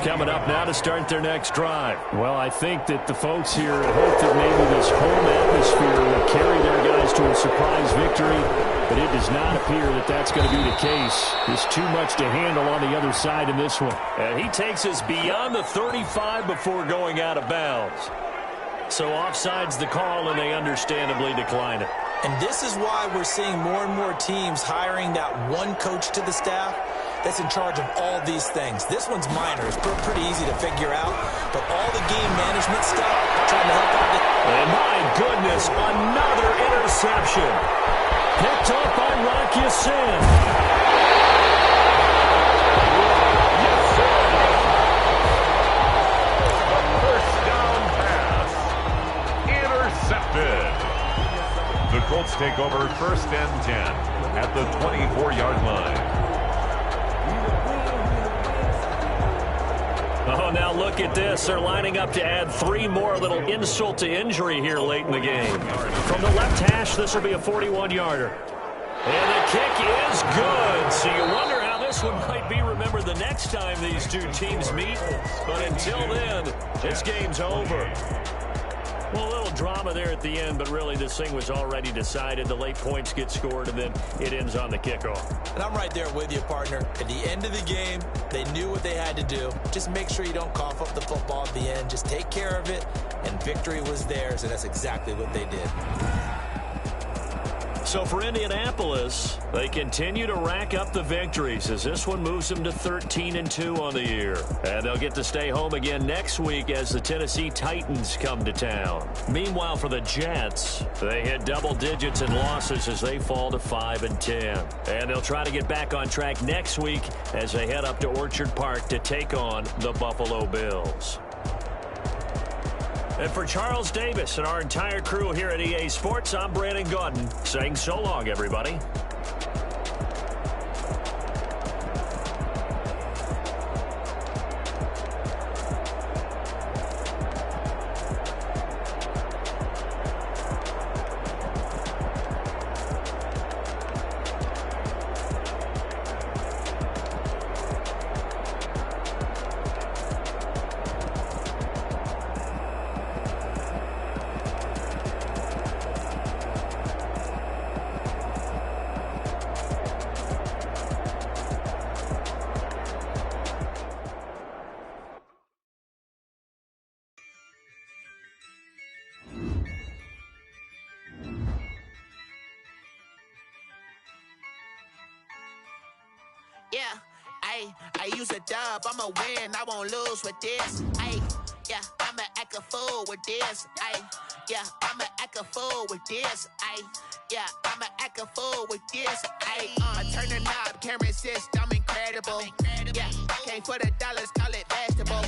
coming up now to start their next drive. Well, I think that the folks here hope that maybe this home atmosphere will carry their guys to a surprise victory, but it does not appear that that's going to be the case. There's too much to handle on the other side in this one. And he takes us beyond the 35 before going out of bounds. So offside's the call, and they understandably decline it. And this is why we're seeing more and more teams hiring that one coach to the staff that's in charge of all these things. This one's minor. It's pretty easy to figure out. But all the game management stuff, trying to help out. And my goodness, another interception. Picked up by Rock Ya-Sin. Yes, sir. The first down pass. Intercepted. The Colts take over first and 10 at the 24-yard line. Oh, now look at this. They're lining up to add 3 more, a little insult to injury here late in the game. From the left hash, this will be a 41-yarder. And the kick is good. So you wonder how this one might be remembered the next time these two teams meet. But until then, this game's over. Well, a little drama there at the end, but really this thing was already decided. The late points get scored, and then it ends on the kickoff. And I'm right there with you, partner. At the end of the game, they knew what they had to do. Just make sure you don't cough up the football at the end. Just take care of it, and victory was theirs, and that's exactly what they did. So for Indianapolis, they continue to rack up the victories as this one moves them to 13-2 on the year. And they'll get to stay home again next week as the Tennessee Titans come to town. Meanwhile, for the Jets, they hit double digits in losses as they fall to 5-10. And they'll try to get back on track next week as they head up to Orchard Park to take on the Buffalo Bills. And for Charles Davis and our entire crew here at EA Sports, I'm Brandon Gaudin saying so long, everybody. Yeah, I use a dub, I'ma win, I won't lose with this. Yeah, I'ma act a fool with this. Yeah, I'ma act a fool with this. Yeah, I'ma act a fool with this. I turn the knob, camera assist, I'm incredible. Yeah, came for the dollars, call it vegetable.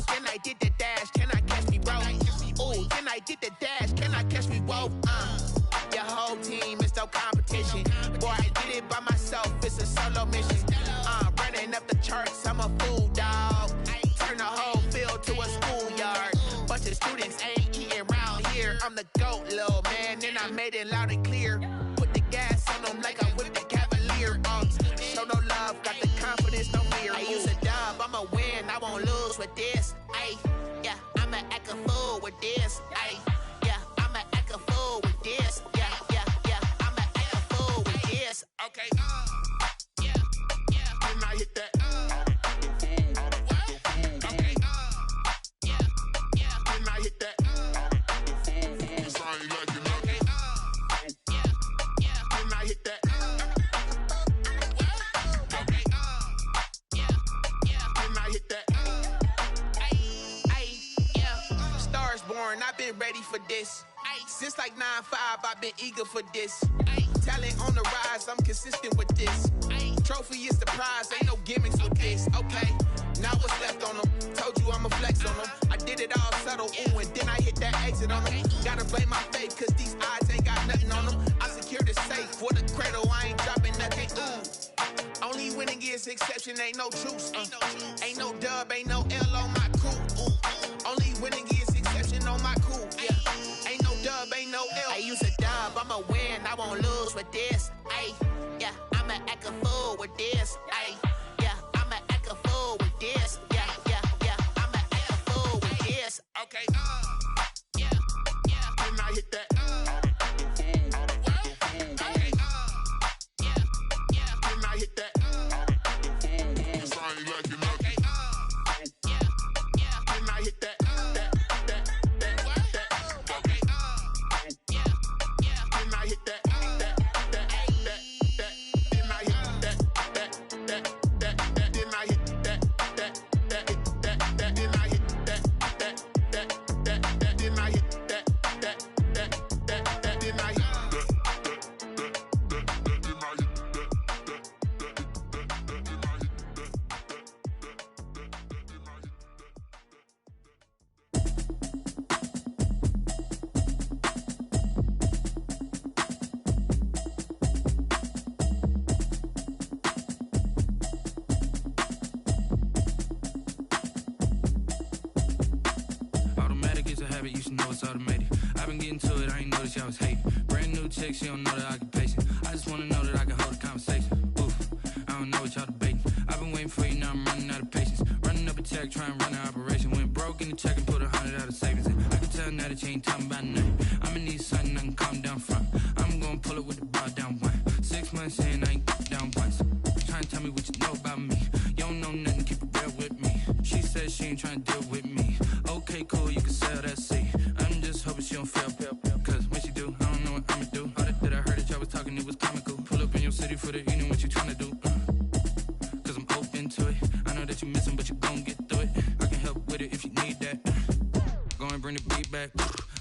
Then I did the dash, can I catch me, bro? Ooh, then I did the dash, can I catch me, whoa? Your whole team is no competition. Boy, I did it by myself, it's a solo mission. Running up the charts, I'm a fool, dog. Turn the whole field to a schoolyard. Bunch of students ain't eating round here. I'm the GOAT, little man, and I made it loud and clear. Put the gas on them like I'm with the Cavalier. Show no love, got the confidence, no fear. I use a dub, I'ma win, I won't lose with this. Yeah, I'ma act a fool with this. Yeah, I'ma act a fool with this. Yeah, I'ma act a fool with this. Okay, yeah, when I hit that. Okay, yeah, when I hit that. When I hit that. Okay, when I hit that. Yeah, stars born, I've been ready for this. Since like 9-5, I've been eager for this. Talent on the rise, I'm consistent with this. Trophy is the prize, ain't no gimmicks with this. Okay, now what's left on them? Told you I'ma flex on them. I did it all subtle, ooh, and then I hit that exit on them. Gotta blame my faith, cause these odds ain't got nothing on them. I secured the safe for the cradle, I ain't dropping nothing, ooh. Only winning is exception, ain't no truce. Ain't no dub, ain't no L on my crew. Only winning is exception on my crew. Yeah, ain't no dub, ain't no L. I use a dub, I'ma win, I won't lose with this. Yeah, I'ma act a fool with this. Yeah, I'ma act a fool with this. Yeah, Okay, yeah, yeah. Then I hit that, okay, yeah, yeah. Then I hit that, cause I ain't liking nothing. Okay, yeah, yeah. Then I hit that, okay, yeah, yeah. Then I hit that, then I hit that, then I hit that, then I hit that, then I hit Automatic is a habit, you should know it's automated. I've been getting to it, I ain't noticed y'all was hating. Brand new chick, she don't know that I can pace it. I just wanna know that I can hold a conversation. Oof, I don't know what y'all debating. I've been waiting for you, now I'm running out of patience. Running up a check, trying to run an operation. Went broke in the check and put 100 out of savings in. I can tell now that you ain't talking about nothing. I'ma need something I can calm down from. I'm gonna pull it with the bar down one. 6 months in, I ain't down once. Trying to tell me what you know about me. You don't know nothing, keep it real with me. She said she ain't trying to deal with me. Okay, cool, you can sell that seat. I'm just hoping she don't fail. Cause when she do, I don't know what I'ma do. All that I heard that y'all was talking, it was comical. Pull up in your city for the evening, what you tryna do? Cause I'm open to it. I know that you missing, but you gon' get through it. I can help with it if you need that. Go and bring the beat back.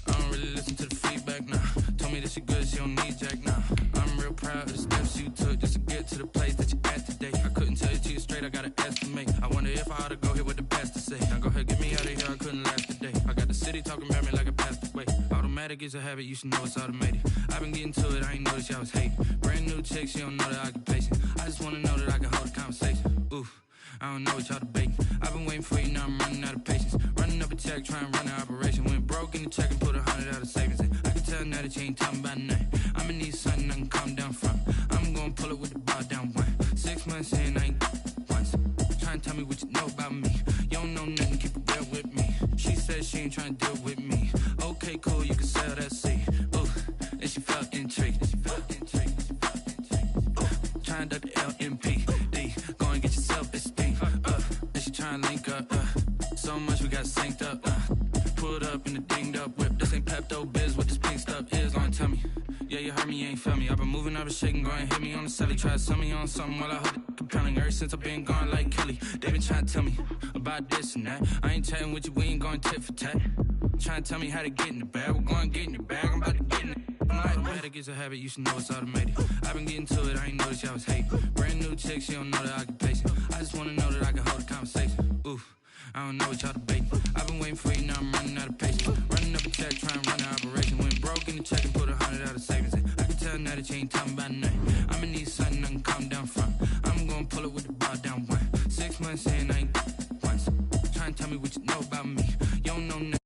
I don't really listen to the feedback, nah. Told me that she good, she don't need jack, nah. I'm real proud of the steps you took just to get to the place that you at today. I couldn't tell you to you straight, I gotta estimate. I wonder if I ought to go here with the best to say. Now go ahead, get me out of here, I couldn't last today. I got the city talking about me like I passed away. Automatic is a habit, you should know it's automated. I've been getting to it, I ain't noticed y'all was hating. Brand new chick, she don't know that I can pace it. I just wanna know that I can hold a conversation. Oof, I don't know what y'all debating. I've been waiting for you, now I'm running out of patience. Running up a check, trying to run an operation. Went broke in the check and put 100 out of savings in. I can tell now that you ain't talking about nothing. I'ma need something I can calm down from. I'm gonna pull it with the bar down one. 6 months in, I ain't once. Trying to tell me what you know about me. You don't know nothing, keep it real with me. She said she ain't trying to deal with me. Okay, cool, you can sell that seat. Ooh, and she felt intrigued. Trying to duck the LMPD. Go and get your self-esteem up. And she trying to link up. So much we got synced up. Pulled up in the dinged up whip. This ain't Pepto-Biz, what this pink stuff is. Gonna tell me. Yeah, you heard me, you ain't feel me. I've been moving, I've been shaking, go and hit me on the celly. Try to sell me on something while I hold it compelling. Ever since I've been gone like Kelly, they been trying to tell me about this and that. I ain't chatting with you, we ain't going tit for tat. Trying to tell me how to get in the bag. We're going to get in the bag, I'm about to get in it. Automatic is a habit, you should know it's automated. I've been getting to it, I ain't noticed y'all was hating. Brand new chick, she don't know that I can pace it. I just wanna know that I can hold a conversation. Oof, I don't know what y'all debating. I've been waiting for you, now I'm running out of patience. Running up a check, trying to run an operation. Went broke in the check and put 100 out of savings in. I can tell now that you ain't talking about nothing. I'ma need something I can calm down from. I'm gonna pull it with the bar down one. 6 months in, I ain't once. Trying to tell me what you know about me. You don't know nothing.